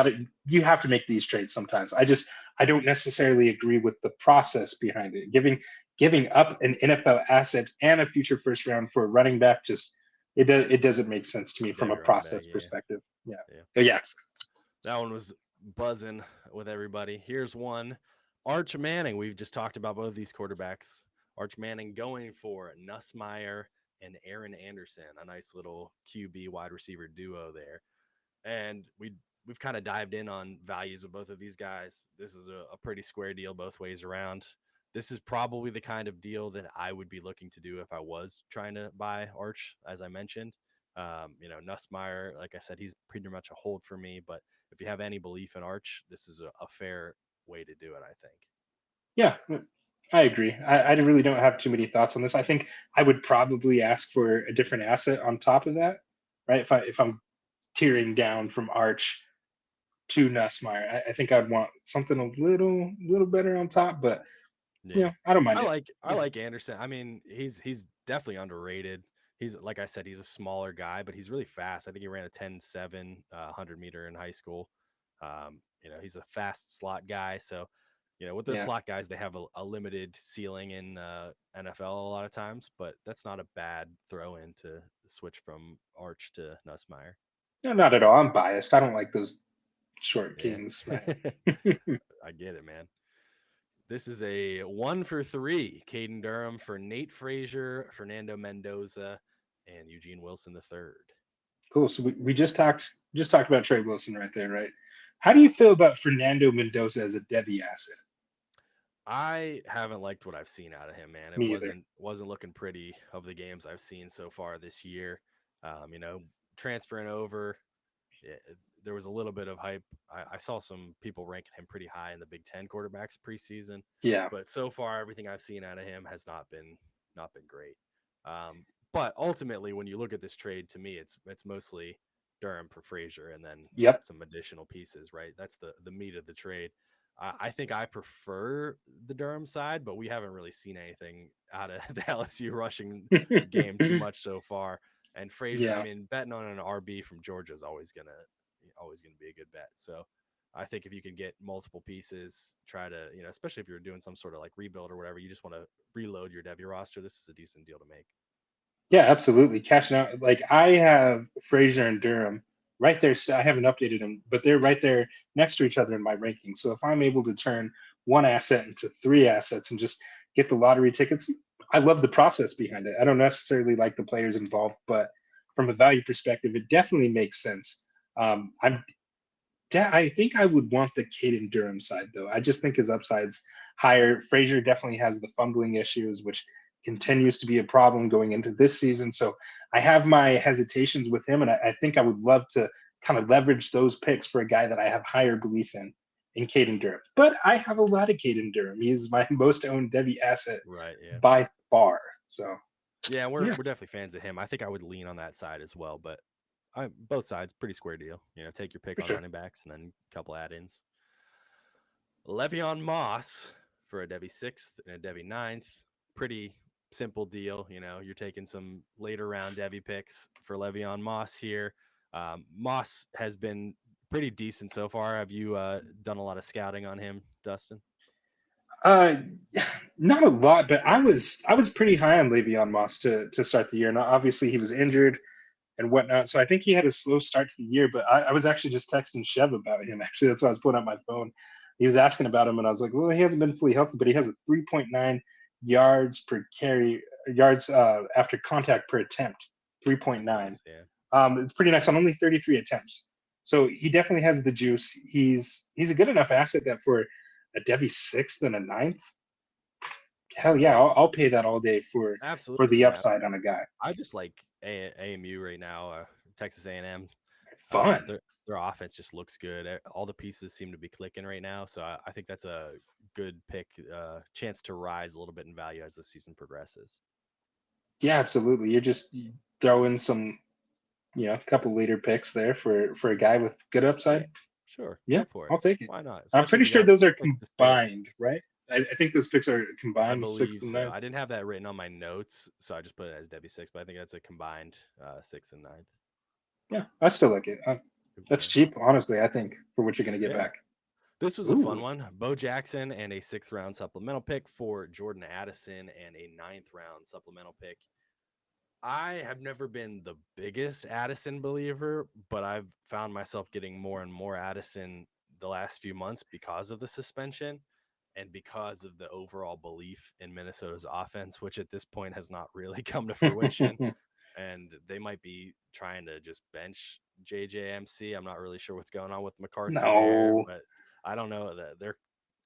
have to make these trades sometimes. I don't necessarily agree with the process behind it. Giving up an NFL asset and a future first round for a running back it doesn't make sense to me from a Devy running back, process yeah. perspective. Yeah. Yeah. But yeah. That one was buzzing with everybody. Here's one. Arch Manning. We've just talked about both these quarterbacks. Arch Manning going for Nussmeier and Aaron Anderson, a nice little QB wide receiver duo there. And we've kind of dived in on values of both of these guys. This is a pretty square deal both ways around. This is probably the kind of deal that I would be looking to do if I was trying to buy Arch, as I mentioned. Nussmeier, like I said, he's pretty much a hold for me. But if you have any belief in Arch, this is a fair way to do it, I think. Yeah. I agree. I really don't have too many thoughts on this. I think I would probably ask for a different asset on top of that, right? If I'm tearing down from Arch to Nussmeier, I think I'd want something a little better on top. But Yeah. I don't mind I it. like I like Anderson. I mean, he's definitely underrated. He's like I said, he's a smaller guy, but he's really fast. I think he ran a 10.7 100-meter in high school. He's a fast slot guy. So, with those Yeah, slot guys, they have a limited ceiling in NFL a lot of times, but that's not a bad throw in to switch from Arch to Nussmeier. no, not at all. I'm biased. I don't like those short Yeah. kings, right? I get it, man. This is a 1 for 3. Caden Durham for Nate Frazier, Fernando Mendoza, and Eugene Wilson the third. Cool. So we just talked about Trey Wilson right there, right? How do you feel about Fernando Mendoza as a Devy asset? I haven't liked what I've seen out of him, man. It Me either. wasn't looking pretty of the games I've seen so far this year. Um, you know, Transferring over, yeah, there was a little bit of hype. I saw some people ranking him pretty high in the Big Ten quarterbacks preseason, Yeah. but so far everything I've seen out of him has not been great. But ultimately, when you look at this trade, to me, it's mostly Durham for Frazier, and then Yep. some additional pieces. Right, that's the meat of the trade. I think I prefer the Durham side, but we haven't really seen anything out of the LSU rushing game too much so far. And Frazier, I Yeah. mean, betting on an RB from Georgia is always gonna be a good bet. So I think if you can get multiple pieces, try to, especially if you're doing some sort of like rebuild or whatever, you just want to reload your Devy roster. This is a decent deal to make. Yeah, absolutely. Cashing out. Like I have Frazier and Durham right there. I haven't updated them, but they're right there next to each other in my rankings. So if I'm able to turn one asset into three assets and just get the lottery tickets, I love the process behind it. I don't necessarily like the players involved, but from a value perspective, it definitely makes sense. I'm I think I would want the Caden Durham side though. I just think his upside's higher. Frazier definitely has the fumbling issues, which continues to be a problem going into this season. So I have my hesitations with him, and I think I would love to kind of leverage those picks for a guy that I have higher belief in Caden Durham. But I have a lot of Caden Durham. He's my most owned Devy asset Right. Yeah. by far. So Yeah. We're yeah, we're definitely fans of him. I think I would lean on that side as well, but both sides pretty square deal. Take your pick for on sure. running backs and then a couple add-ins. Le'Veon Moss for a Devy sixth and a Devy ninth. Pretty simple deal. You're taking some later round Devy picks for Le'Veon Moss here. Moss has been pretty decent so far. Have you done a lot of scouting on him, Dustin? Uh, not a lot, but I was pretty high on Le'Veon Moss to start the year. Now, obviously, he was injured and whatnot, so I think he had a slow start to the year. But I was actually just texting Chev about him. Actually, that's why I was pulling out my phone. He was asking about him, and I was like, "Well, he hasn't been fully healthy, but he has a 3.9 yards per carry, yards after contact per attempt, That's 3.9. nice. Yeah. It's pretty nice on only 33 attempts. So he definitely has the juice. He's a good enough asset that for a Debbie sixth and a ninth, hell yeah, I'll pay that all day for Absolutely. the Yeah. upside on a guy. I just like AMU right now, Texas A&M. Fun. Their offense just looks good. All the pieces seem to be clicking right now, so I think that's a good pick. Chance to rise a little bit in value as the season progresses. Yeah, absolutely. You're just throwing some, a couple later picks there for a guy with good Yeah, upside. sure, Yeah, go for it. I'll take it. Why not? I'm Especially pretty if you sure have those are picks to spare. combined, right? I think those picks are I combined, sixth believe and so. ninth. I didn't have that written on my notes, so I just put it as Debbie six, but I think that's a combined sixth and ninth. Yeah, I still like it. That's Yeah, cheap, honestly. I think for what you're going to get yeah. back. This was a fun Ooh, one. Bo Jackson and a sixth round supplemental pick for Jordan Addison and a ninth round supplemental pick. I have never been the biggest Addison believer, but I've found myself getting more and more Addison the last few months because of the suspension and because of the overall belief in Minnesota's offense, which at this point has not really come to fruition. And they might be trying to just bench JJMC. I'm not really sure what's going on with McCarthy there, no, but I don't know that they're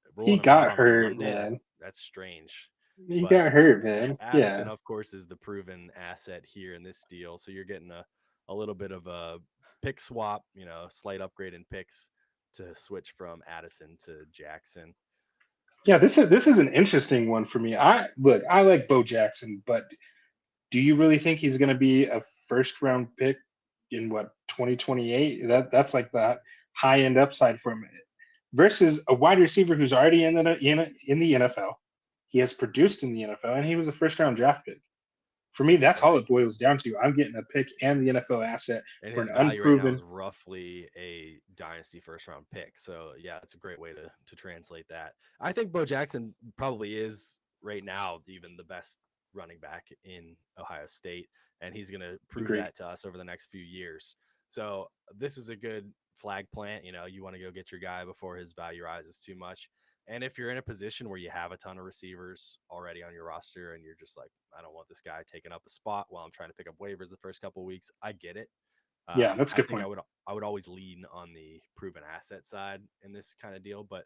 he rolling him out got on a hurt, Monday. man. That's strange. He But got hurt, man. Addison, Yeah. of course, is the proven asset here in this deal. So you're getting a little bit of a pick swap, slight upgrade in picks to switch from Addison to Jackson. Yeah, this is an interesting one for me. I like Bo Jackson, but do you really think he's going to be a first round pick in what 2028? That's like the high end upside for him versus a wide receiver who's already in the NFL. He has produced in the NFL, and he was a first round draft pick. For me, that's all Right. it boils down to. I'm getting a pick and the NFL asset And for his an value right now is unproven. roughly a dynasty first round pick. So yeah, it's a great way to translate that. I think Bo Jackson probably is right now even the best running back in Ohio State, and he's going to prove Agreed. that to us over the next few years. So this is a good flag plant. You know, you want to go get your guy before his value rises too much. And if you're in a position where you have a ton of receivers already on your roster and you're just like, I don't want this guy taking up a spot while I'm trying to pick up waivers the first couple of weeks, I get it. Yeah, that's a I good think point. I would always lean on the proven asset side in this kind of deal, but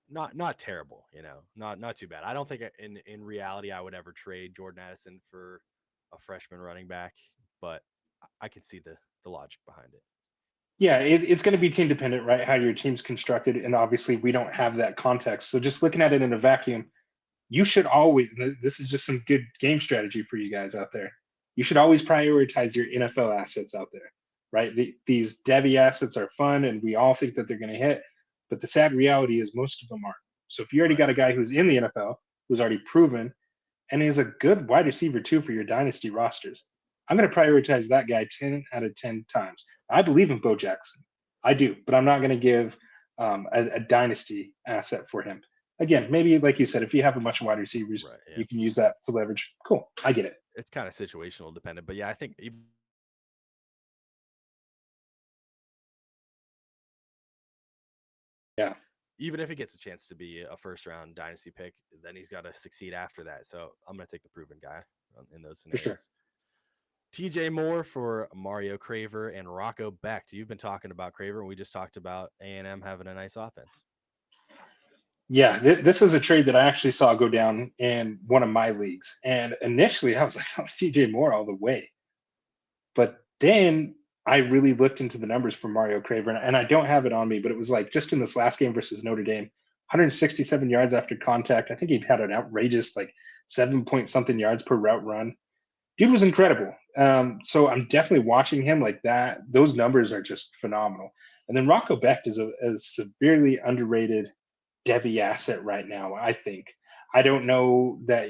not terrible, you know, not too bad. I don't think in reality I would ever trade Jordan Addison for a freshman running back, but I can see the logic behind it. Yeah, it's going to be team dependent, right? How your team's constructed, and obviously we don't have that context. So just looking at it in a vacuum, you should always. This is just some good game strategy for you guys out there. You should always prioritize your NFL assets out there, right? These Devy assets are fun, and we all think that they're going to hit, but the sad reality is most of them aren't. So if you already Right. got a guy who's in the NFL, who's already proven, and is a good wide receiver too for your dynasty rosters. I'm going to prioritize that guy 10 out of 10 times. I believe in Bo Jackson. I do, but I'm not going to give a dynasty asset for him. Again, maybe like you said, if you have a bunch of wide receivers, Right. Yeah. you can use that to leverage. Cool. I get it. It's kind of situational dependent, but yeah, I think Yeah, even if he gets a chance to be a first round dynasty pick, then he's got to succeed after that. So I'm going to take the proven guy in those for sure. scenarios. TJ Moore for Mario Craraver and Rocco Becht. You've been talking about Craraver, and we just talked about A&M having a nice offense. Yeah, this was a trade that I actually saw go down in one of my leagues. And initially I was like, oh, TJ Moore all the way. But then I really looked into the numbers for Mario Craver, and I don't have it on me, but it was like just in this last game versus Notre Dame, 167 yards after contact. I think he had an outrageous like 7 point something yards per route run. Dude was incredible. So I'm definitely watching him like that. Those numbers are just phenomenal. And then Rocco Becht is a severely underrated Devy asset right now. I think. I don't know that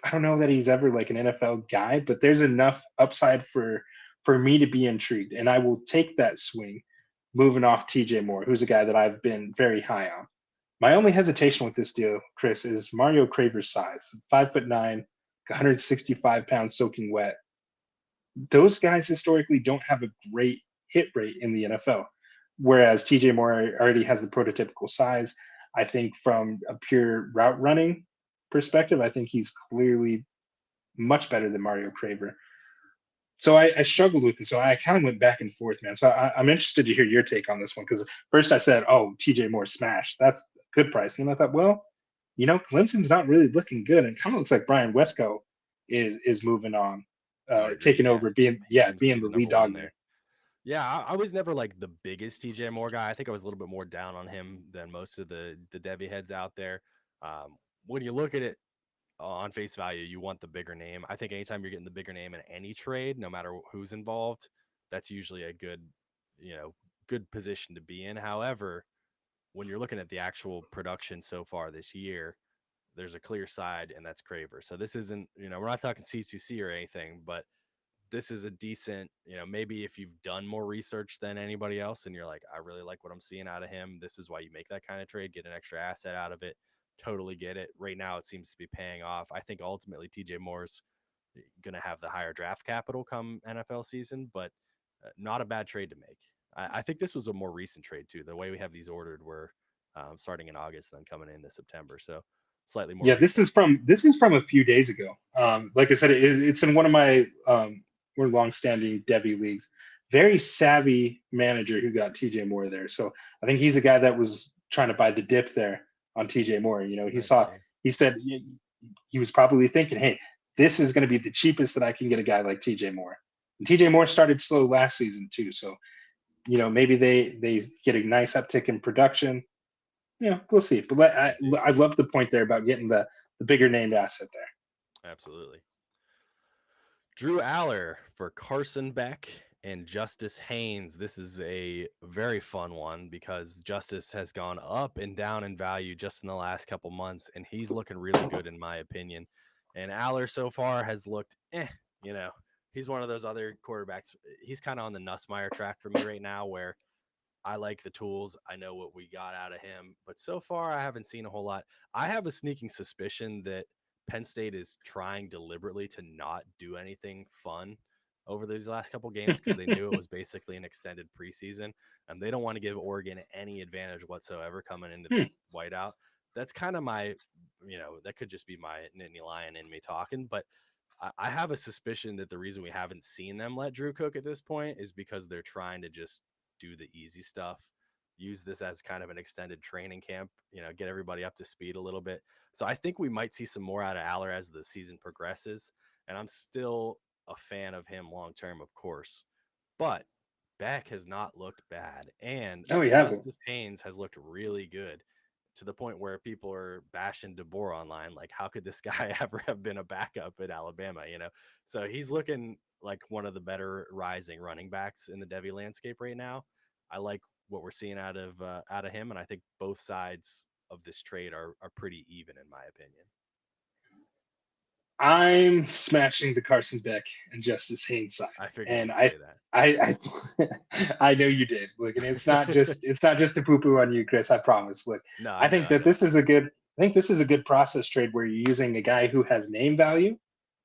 I don't know that he's ever like an NFL guy, but there's enough upside for me to be intrigued, and I will take that swing. Moving off TJ Moore, who's a guy that I've been very high on. My only hesitation with this deal, Chris, is Mario Craver's size. 5'9", 165 pounds soaking wet. Those guys historically don't have a great hit rate in the NFL, whereas TJ Moore already has the prototypical size. I think from a pure route running perspective, I think he's clearly much better than Mario Craver. So I struggled with this. So I kind of went back and forth, man. So I'm interested to hear your take on this one because first I said, "Oh, TJ Moore smash. That's a good price." And then I thought, well, Clemson's not really looking good, and kind of looks like Brian Wesco is moving on, I would agree. taking Yeah, over, being he seems to be being the the number lead one dog there. there. Yeah, I was never like the biggest TJ Moore guy. I think I was a little bit more down on him than most of the Devy heads out there. Um, when you look at it on face value, you want the bigger name. I think anytime you're getting the bigger name in any trade, no matter who's involved, that's usually a good, good position to be in. However, when you're looking at the actual production so far this year, there's a clear side, and that's Craver. So this isn't, we're not talking C2C or anything, but this is a decent, maybe if you've done more research than anybody else and you're like, I really like what I'm seeing out of him. This is why you make that kind of trade, get an extra asset out of it. Totally get it. Right now, it seems to be paying off. I think ultimately TJ Moore's going to have the higher draft capital come NFL season, but not a bad trade to make. I think this was a more recent trade too. The way we have these ordered were starting in August, then coming into September. So slightly more Yeah, this recent. is from a few days ago. Like I said, it's in one of my more long-standing Devy leagues. Very savvy manager who got TJ Moore there. So I think he's a guy that was trying to buy the dip there on TJ Moore. Nice. Yeah. He said he was probably thinking, hey, this is going to be the cheapest that I can get a guy like TJ Moore. And TJ Moore started slow last season too. So maybe they get a nice uptick in production. we'll see. But I love the point there about getting the bigger named asset there. Absolutely. Drew Allar for Carson Beck and Justice Haynes. This is a very fun one because Justice has gone up and down in value just in the last couple months, and he's looking really good in my opinion. And Allar so far has looked, you know, he's one of those other quarterbacks. He's kind of on the Nussmeier track for me right now, where I like the tools. I know what we got out of him, but so far I haven't seen a whole lot. I have a sneaking suspicion that Penn State is trying deliberately to not do anything fun over these last couple games because they knew it was basically an extended preseason and they don't want to give Oregon any advantage whatsoever coming into Hmm. this whiteout. That's kind of my, that could just be my Nittany Lion in me talking, but I have a suspicion that the reason we haven't seen them let Drew cook at this point is because they're trying to just do the easy stuff, use this as kind of an extended training camp, get everybody up to speed a little bit. So I think we might see some more out of Allar as the season progresses. And I'm still a fan of him long term, of course. But Beck has not looked bad. And Oh, he hasn't. Justice Haynes has looked really good to the point where people are bashing DeBoer online. Like, how could this guy ever have been a backup at Alabama? So he's looking like one of the better rising running backs in the Devy landscape right now. I like what we're seeing out of him, and I think both sides of this trade are pretty even in my opinion. I'm smashing the Carson Beck and Justice Haynes side, I figured and you'd say that. I know you did. Look, and it's not just a poo poo on you, Chris. I promise. Look, No, I think that this is a good. I think this is a good process trade where you're using a guy who has name value,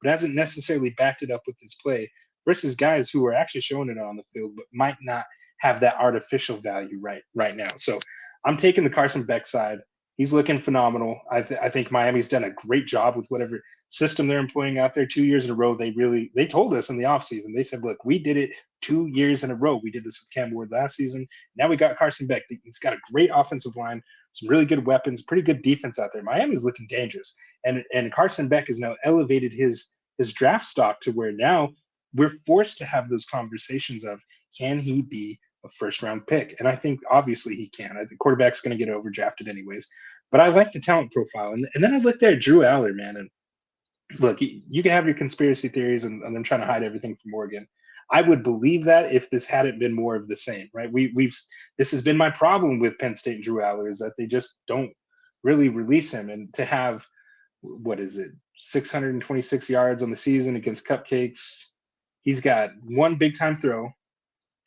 but hasn't necessarily backed it up with his play, versus guys who are actually showing it on the field, but might not have that artificial value right now. So I'm taking the Carson Beck side. He's looking phenomenal. I think Miami's done a great job with whatever system they're employing out there 2 years in a row. They told us in the offseason, they said, look, we did it 2 years in a row. We did this with Cam Ward last season. Now we got Carson Beck. He's got a great offensive line, some really good weapons, pretty good defense out there. Miami's looking dangerous. And Carson Beck has now elevated his draft stock to where now we're forced to have those conversations of, can he be a first round pick? And I think obviously he can. I think quarterback's going to get overdrafted anyways. But I like the talent profile. And then I looked there at Drew Allar, man, and look, you can have your conspiracy theories and them trying to hide everything from Oregon. I would believe that if this hadn't been more of the same, right? This has been my problem with Penn State and Drew Allar is that they just don't really release him. And to have, what is it, 626 yards on the season against Cupcakes, he's got one big time throw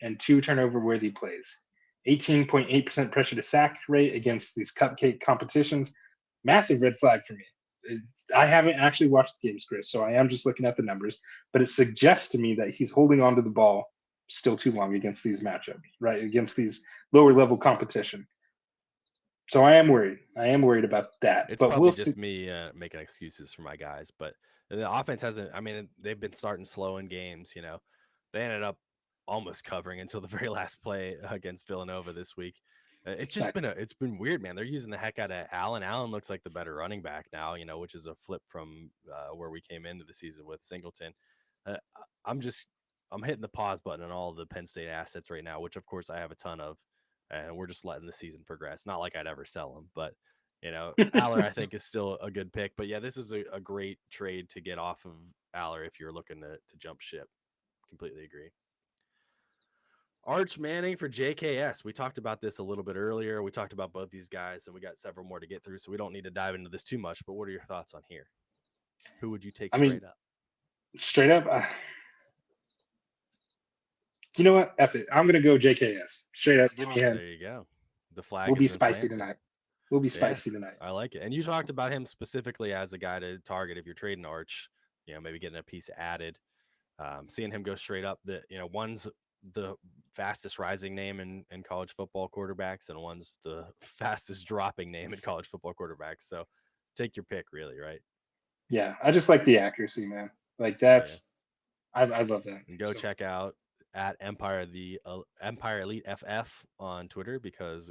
and two turnover worthy plays. 18.8% pressure to sack rate against these cupcake competitions. Massive red flag for me. I haven't actually watched the games, Chris, so I am just looking at the numbers, but it suggests to me that he's holding on to the ball still too long against these matchups, right? Against these lower level competition. So I am worried. I am worried about that. It's But probably we'll just see. me making excuses for my guys, but the offense hasn't. I mean, they've been starting slow in games. They ended up almost covering until the very last play against Villanova this week. It's just been it's been weird, man. They're using the heck out of Allen. Allen looks like the better running back now, which is a flip from where we came into the season with Singleton. Uh, I'm hitting the pause button on all the Penn State assets right now, which of course I have a ton of, and we're just letting the season progress. Not like I'd ever sell them, but Allar I think is still a good pick. But yeah, this is a great trade to get off of Allar if you're looking to jump ship. Completely agree. Arch Manning for JKS. We talked about this a little bit earlier. We talked about both these guys, and we got several more to get through, so we don't need to dive into this too much. But what are your thoughts on here? Who would you take straight up? Straight up, you know what? F it. I'm gonna go JKS. Straight up, give me him. There you go. The flag We'll has be been spicy planted. tonight. We'll be spicy tonight. I like it. And you talked about him specifically as a guy to target if you're trading Arch. Maybe getting a piece added. Seeing him go straight up. One's the fastest rising name in college football quarterbacks, and one's the fastest dropping name in college football quarterbacks. So take your pick, really, right? Yeah, I just like the accuracy, man. Like that's, I love that. And go check out at Empire Elite FF on Twitter, because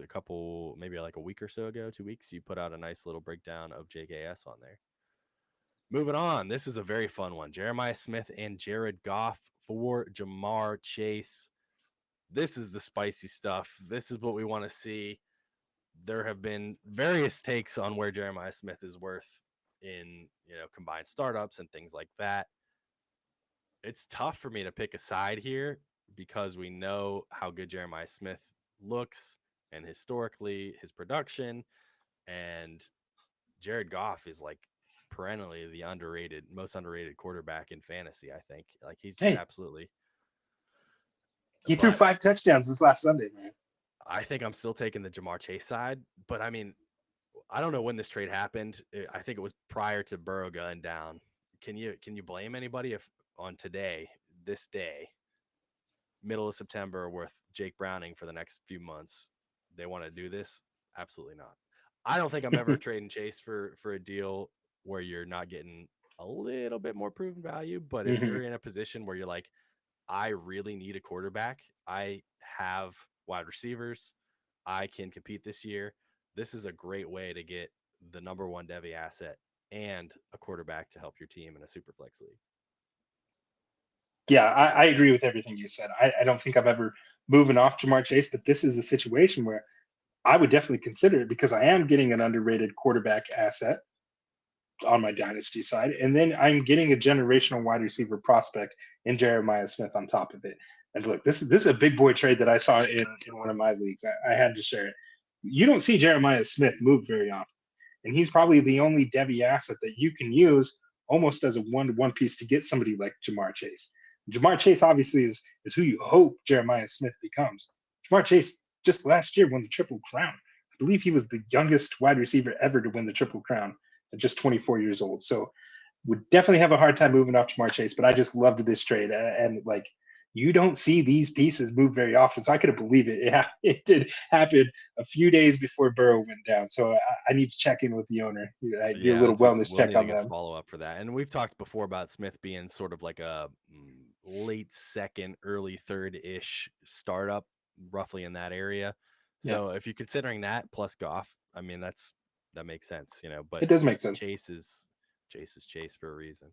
maybe like a week or so ago, 2 weeks, you put out a nice little breakdown of JKS on there. Moving on, this is a very fun one. Jeremiah Smith and Jared Goff for Jamarr Chase. This is the spicy stuff. This is what we want to see. there have been various takes on where Jeremiah Smith is worth in, combined startups and things like that. It's tough for me to pick a side here because we know how good Jeremiah Smith looks and historically his production, and Jared Goff is like perennially the most underrated quarterback in fantasy. I think like he's just Hey, absolutely. he threw But 5 touchdowns this last Sunday, man. I think I'm still taking the Jamar Chase side. But I mean, I don't know when this trade happened. I think it was prior to Burrow going down. Can you blame anybody if on this day, middle of September, with Jake Browning for the next few months, they want to do this? Absolutely not. I don't think I'm ever trading Chase for a deal where you're not getting a little bit more proven value. But if Hmm. you're in a position where you're like, I really need a quarterback, I have wide receivers, I can compete this year. This is a great way to get the number one Devy asset and a quarterback to help your team in a super flex league. Yeah, I agree with everything you said. I don't think I'm ever moving off Jamar Chase, but this is a situation where I would definitely consider it because I am getting an underrated quarterback asset on my dynasty side, and then I'm getting a generational wide receiver prospect in Jeremiah Smith on top of it. And look, this is a big boy trade that I saw in one of my leagues. I had to share it. You don't see Jeremiah Smith move very often, and he's probably the only Devy asset that you can use almost as a one-to-one piece to get somebody like Jamar Chase. Jamar Chase obviously is who you hope Jeremiah Smith becomes. Jamar Chase just last year won the Triple Crown. I believe he was the youngest wide receiver ever to win the Triple Crown at just 24 years old. So would definitely have a hard time moving off Jamar Chase, but I just loved this trade. And like, you don't see these pieces move very often. So I couldn't believe it. It did happen a few days before Burrow went down. So I need to check in with the owner. I do a Yeah, little wellness we'll check need to on get them. follow up for that. And we've talked before about Smith being sort of like a late second, early third ish startup, roughly in that area. Yeah, So if you're considering that plus Goff, I mean that makes sense, But it does make sense. Chase is Chase for a reason.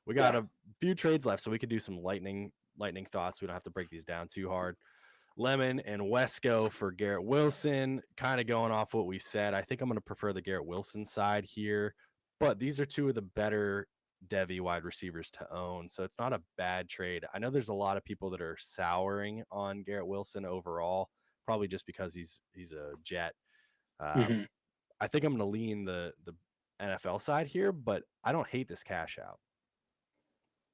We got Yeah. a few trades left, so we could do some lightning thoughts. We don't have to break these down too hard. Lemon and Wesco for Garrett Wilson. Kind of going off what we said. I think I'm going to prefer the Garrett Wilson side here, but these are two of the better Devy wide receivers to own, so it's not a bad trade. I know there's a lot of people that are souring on Garrett Wilson overall, probably just because he's a Jet. Hmm. I think I'm going to lean the NFL side here, but I don't hate this cash out.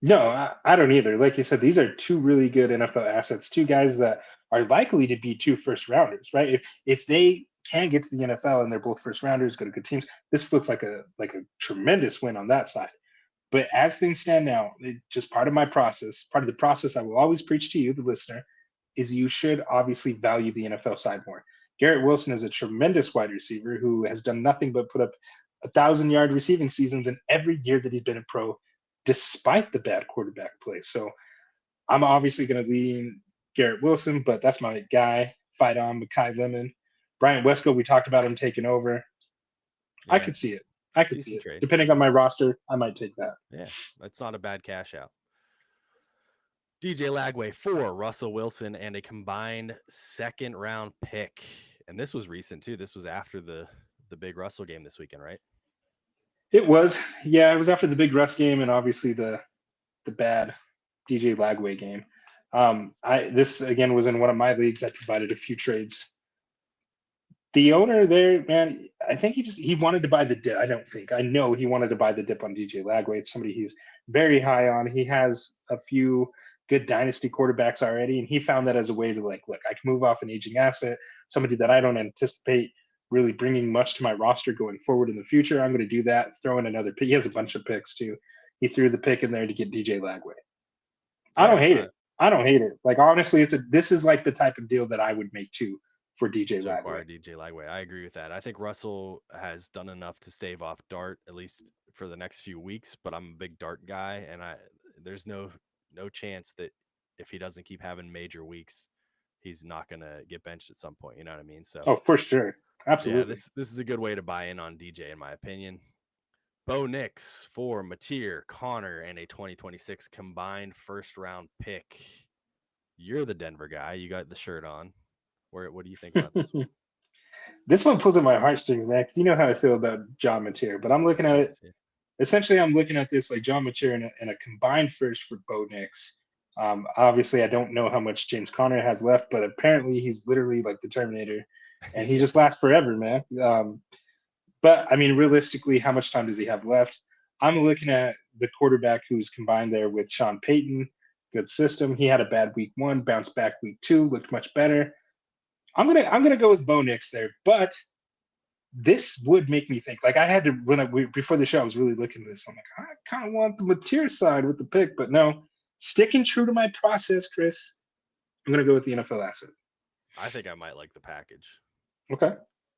No, I don't either. Like you said, these are two really good NFL assets, two guys that are likely to be two first rounders, right? If they can get to the NFL and they're both first rounders, go to good teams, this looks like a tremendous win on that side. But as things stand now, just part of my process, part of the process I will always preach to you, the listener, is you should obviously value the NFL side more. Garrett Wilson is a tremendous wide receiver who has done nothing but put up 1,000-yard receiving seasons in every year that he's been a pro, despite the bad quarterback play. So I'm obviously going to lean Garrett Wilson, but that's my guy. Fight on, Makai Lemon. Brian Wesco, we talked about him taking over. I Yeah, could see it. I could see decent it. trade. Depending on my roster, I might take that. Yeah, that's not a bad cash out. DJ Lagway for Russell Wilson and a combined second round pick. And this was recent too. This was after the big Russell game this weekend, right? It was, yeah, it was after the big Russ game and obviously the bad DJ Lagway game. This again was in one of my leagues. I provided a few trades. The owner there, man, I think he wanted to buy the dip. I know he wanted to buy the dip on DJ Lagway. It's somebody he's very high on. He has a few good dynasty quarterbacks already, and he found that as a way to like, look, I can move off an aging asset, somebody that I don't anticipate really bringing much to my roster going forward in the future. I'm going to do that. Throw in another pick. He has a bunch of picks too. He threw the pick in there to get DJ Lagway. I don't Yeah, hate it. I don't hate it. Like honestly, this is like the type of deal that I would make too for DJ to Lagway. acquire DJ Lagway. I agree with that. I think Russell has done enough to stave off Dart at least for the next few weeks, but I'm a big Dart guy, and there's no chance that if he doesn't keep having major weeks, he's not gonna get benched at some point. You know what I mean? So Oh, for sure. yeah, Absolutely. this is a good way to buy in on DJ in my opinion. Bo Nix for Mateer, Connor, and a 2026 combined first round pick. You're the Denver guy. You got the shirt on. What do you think about this one? This one pulls at my heartstrings, man, because you know how I feel about John Mateer. But I'm looking at it. Essentially, I'm looking at this like John Mateer in a combined first for Bo Nix. Obviously, I don't know how much James Conner has left, but apparently he's literally like the Terminator, and he just lasts forever, man. But I mean, realistically, how much time does he have left? I'm looking at the quarterback who's combined there with Sean Payton. Good system. He had a bad week 1, bounced back week 2, looked much better. I'm gonna go with Bo Nix there, but this would make me think. Like I had to before the show, I was really looking at this. I'm like, I kind of want the Mateer side with the pick, but no, sticking true to my process, Chris. I'm gonna go with the NFL asset. I think I might like the package. Okay.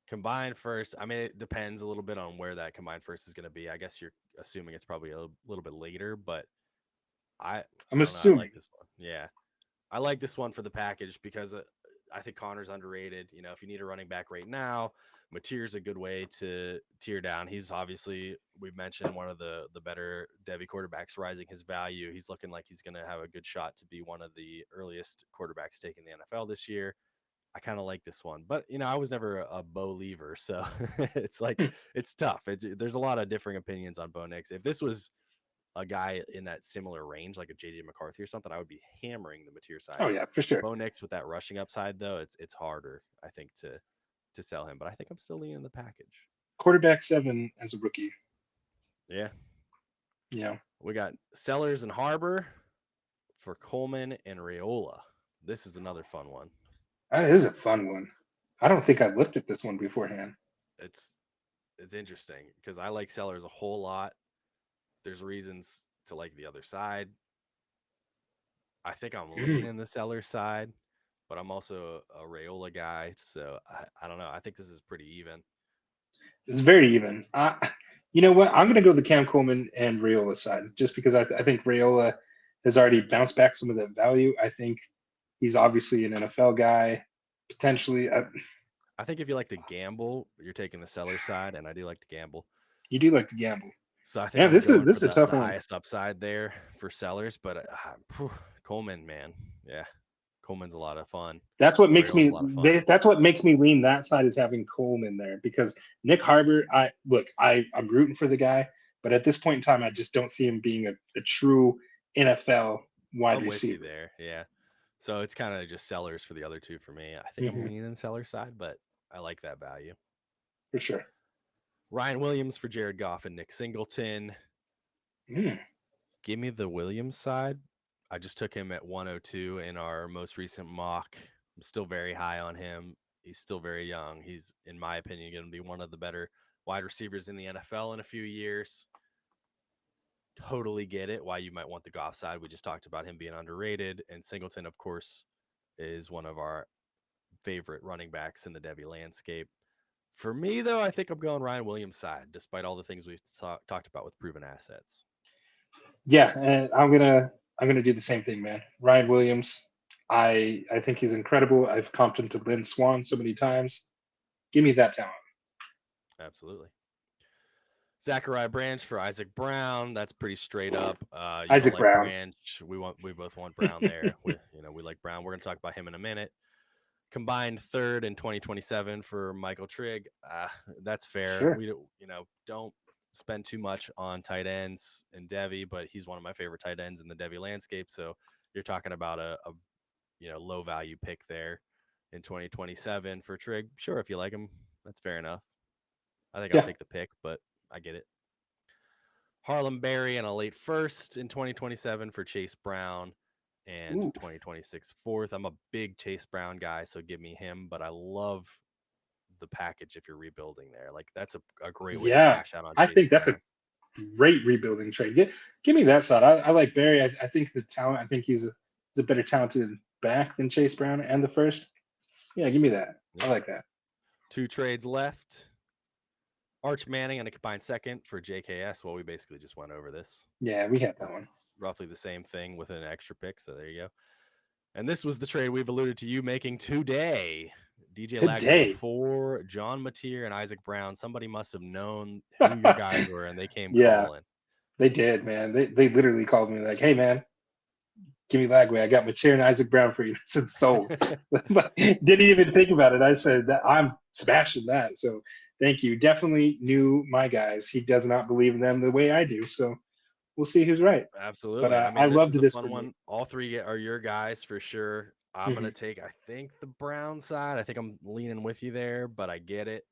Combined first. I mean, it depends a little bit on where that combined first is going to be. I guess you're assuming it's probably a little bit later, but I'm assuming. I like this one. Yeah, I like this one for the package because I think Connor's underrated. You know, if you need a running back right now, Mateer's a good way to tear down. He's obviously, we've mentioned, one of the better Devy quarterbacks, rising his value. He's looking like he's going to have a good shot to be one of the earliest quarterbacks taking the NFL this year. I kind of like this one, but you know, I was never a Bo lever, so it's like it's tough. There's a lot of differing opinions on Bo Nix. If this was a guy in that similar range, like a JJ McCarthy or something, I would be hammering the Mateer side. Oh yeah, for sure. Bo Nix with that rushing upside, though, it's harder, I think, to sell him. But I think I'm still leaning the package. Quarterback 7 as a rookie. Yeah. Yeah. We got Sellers and Harbor for Coleman and Raiola. This is another fun one. That is a fun one. I don't think I looked at this one beforehand. It's interesting because I like Sellers a whole lot. There's reasons to like the other side. I think I'm leaning the Sellers side, but I'm also a Raiola guy, so I don't know. I think this is pretty even. It's very even. You know what? I'm going to go the Cam Coleman and Raiola side just because I think Raiola has already bounced back some of that value. I think he's obviously an NFL guy, potentially. I think if you like to gamble, you're taking the Seller side, and I do like to gamble. You do like to gamble. So I think this is a tough the one. highest upside there for Sellers, but Coleman, man, yeah, Coleman's a lot of fun. That's what makes me. That's what makes me lean that side, is having Coleman there, because Nick Harbor. I'm rooting for the guy, but at this point in time, I just don't see him being a true NFL wide receiver. With you there, yeah. So it's kind of just Sellers for the other two for me. I think I'm leaning Sellers side, but I like that value for sure. Ryan Williams for Jared Goff and Nick Singleton. Give me the Williams side. I just took him at 102 in our most recent mock. I'm still very high on him. He's still very young. He's, in my opinion, going to be one of the better wide receivers in the NFL in a few years. Totally get it why you might want the Goff side. We just talked about him being underrated. And Singleton, of course, is one of our favorite running backs in the Devy landscape. For me, though, I think I'm going Ryan Williams side, despite all the things we've talked about with proven assets. Yeah, and I'm gonna do the same thing, man. Ryan Williams, I think he's incredible. I've comped him to Lynn Swan so many times. Give me that talent. Absolutely. Zachariah Branch for Isaac Brown. That's pretty straight up. Isaac Brown. Branch. We both want Brown there. we like Brown. We're gonna talk about him in a minute. Combined third in 2027 for Michael Trigg. That's fair. Sure. We don't spend too much on tight ends in Devy, but he's one of my favorite tight ends in the Devy landscape. So you're talking about a low value pick there in 2027 for Trigg. Sure, if you like him, that's fair enough. I think I'll take the pick, but I get it. Harlem Berry and a late first in 2027 for Chase Brown. And 2026 fourth. I'm a big Chase Brown guy, so give me him. But I love the package if you're rebuilding there. Like, that's a great way to cash out on Chase think Brown. That's a great rebuilding trade. Give me that side. I like Berry. I think the talent. I think he's a better talented back than Chase Brown and the first. Yeah, give me that. I like that. 2 trades left. Arch Manning and a combined second for JKS. Well, we basically just went over this. Yeah, we had that one. Roughly the same thing with an extra pick. So there you go. And this was the trade we've alluded to you making today. DJ Lagway for John Mateer and Isaac Brown. Somebody must have known who your guys were, and they came calling. They did, man. They literally called me like, "Hey, man, give me Lagway. I got Mateer and Isaac Brown for you." I said, "Sold." Didn't even think about it. I said that I'm Sebastian that. So thank you. Definitely knew my guys. He does not believe in them the way I do. So we'll see who's right. Absolutely. But I I mean, this loved is a this fun one. All three are your guys for sure. I'm gonna take, I think, the Brown side. I think I'm leaning with you there, but I get it.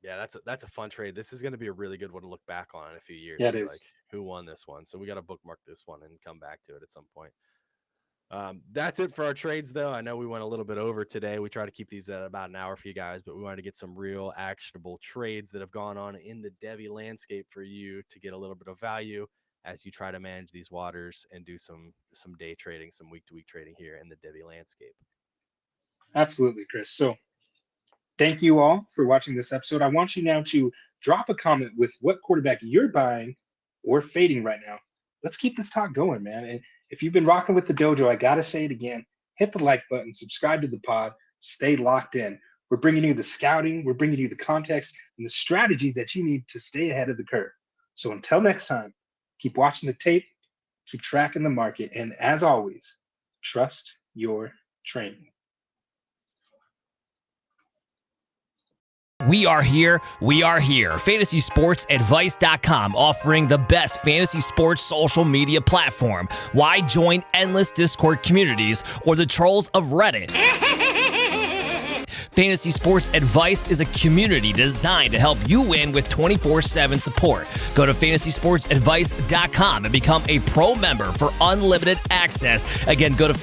Yeah, that's a fun trade. This is gonna be a really good one to look back on in a few years. Yeah, it Be is. like, who won this one? So we got to bookmark this one and come back to it at some point. That's it for our trades, though. I know we went a little bit over today. We try to keep these at about an hour for you guys, but we wanted to get some real actionable trades that have gone on in the Devy landscape for you to get a little bit of value as you try to manage these waters and do some day trading, some week-to-week trading here in the Devy landscape. Absolutely, Chris. So thank you all for watching this episode. I want you now to drop a comment with what quarterback you're buying or fading right now. Let's keep this talk going, man. And if you've been rocking with the dojo, I got to say it again, hit the like button, subscribe to the pod, stay locked in. We're bringing you the scouting, we're bringing you the context and the strategies that you need to stay ahead of the curve. So until next time, keep watching the tape, keep tracking the market, and as always, trust your training. We are here. FantasySportsAdvice.com, offering the best fantasy sports social media platform. Why join endless Discord communities or the trolls of Reddit? Fantasy Sports Advice is a community designed to help you win with 24/7 support. Go to FantasySportsAdvice.com and become a pro member for unlimited access. Again, go to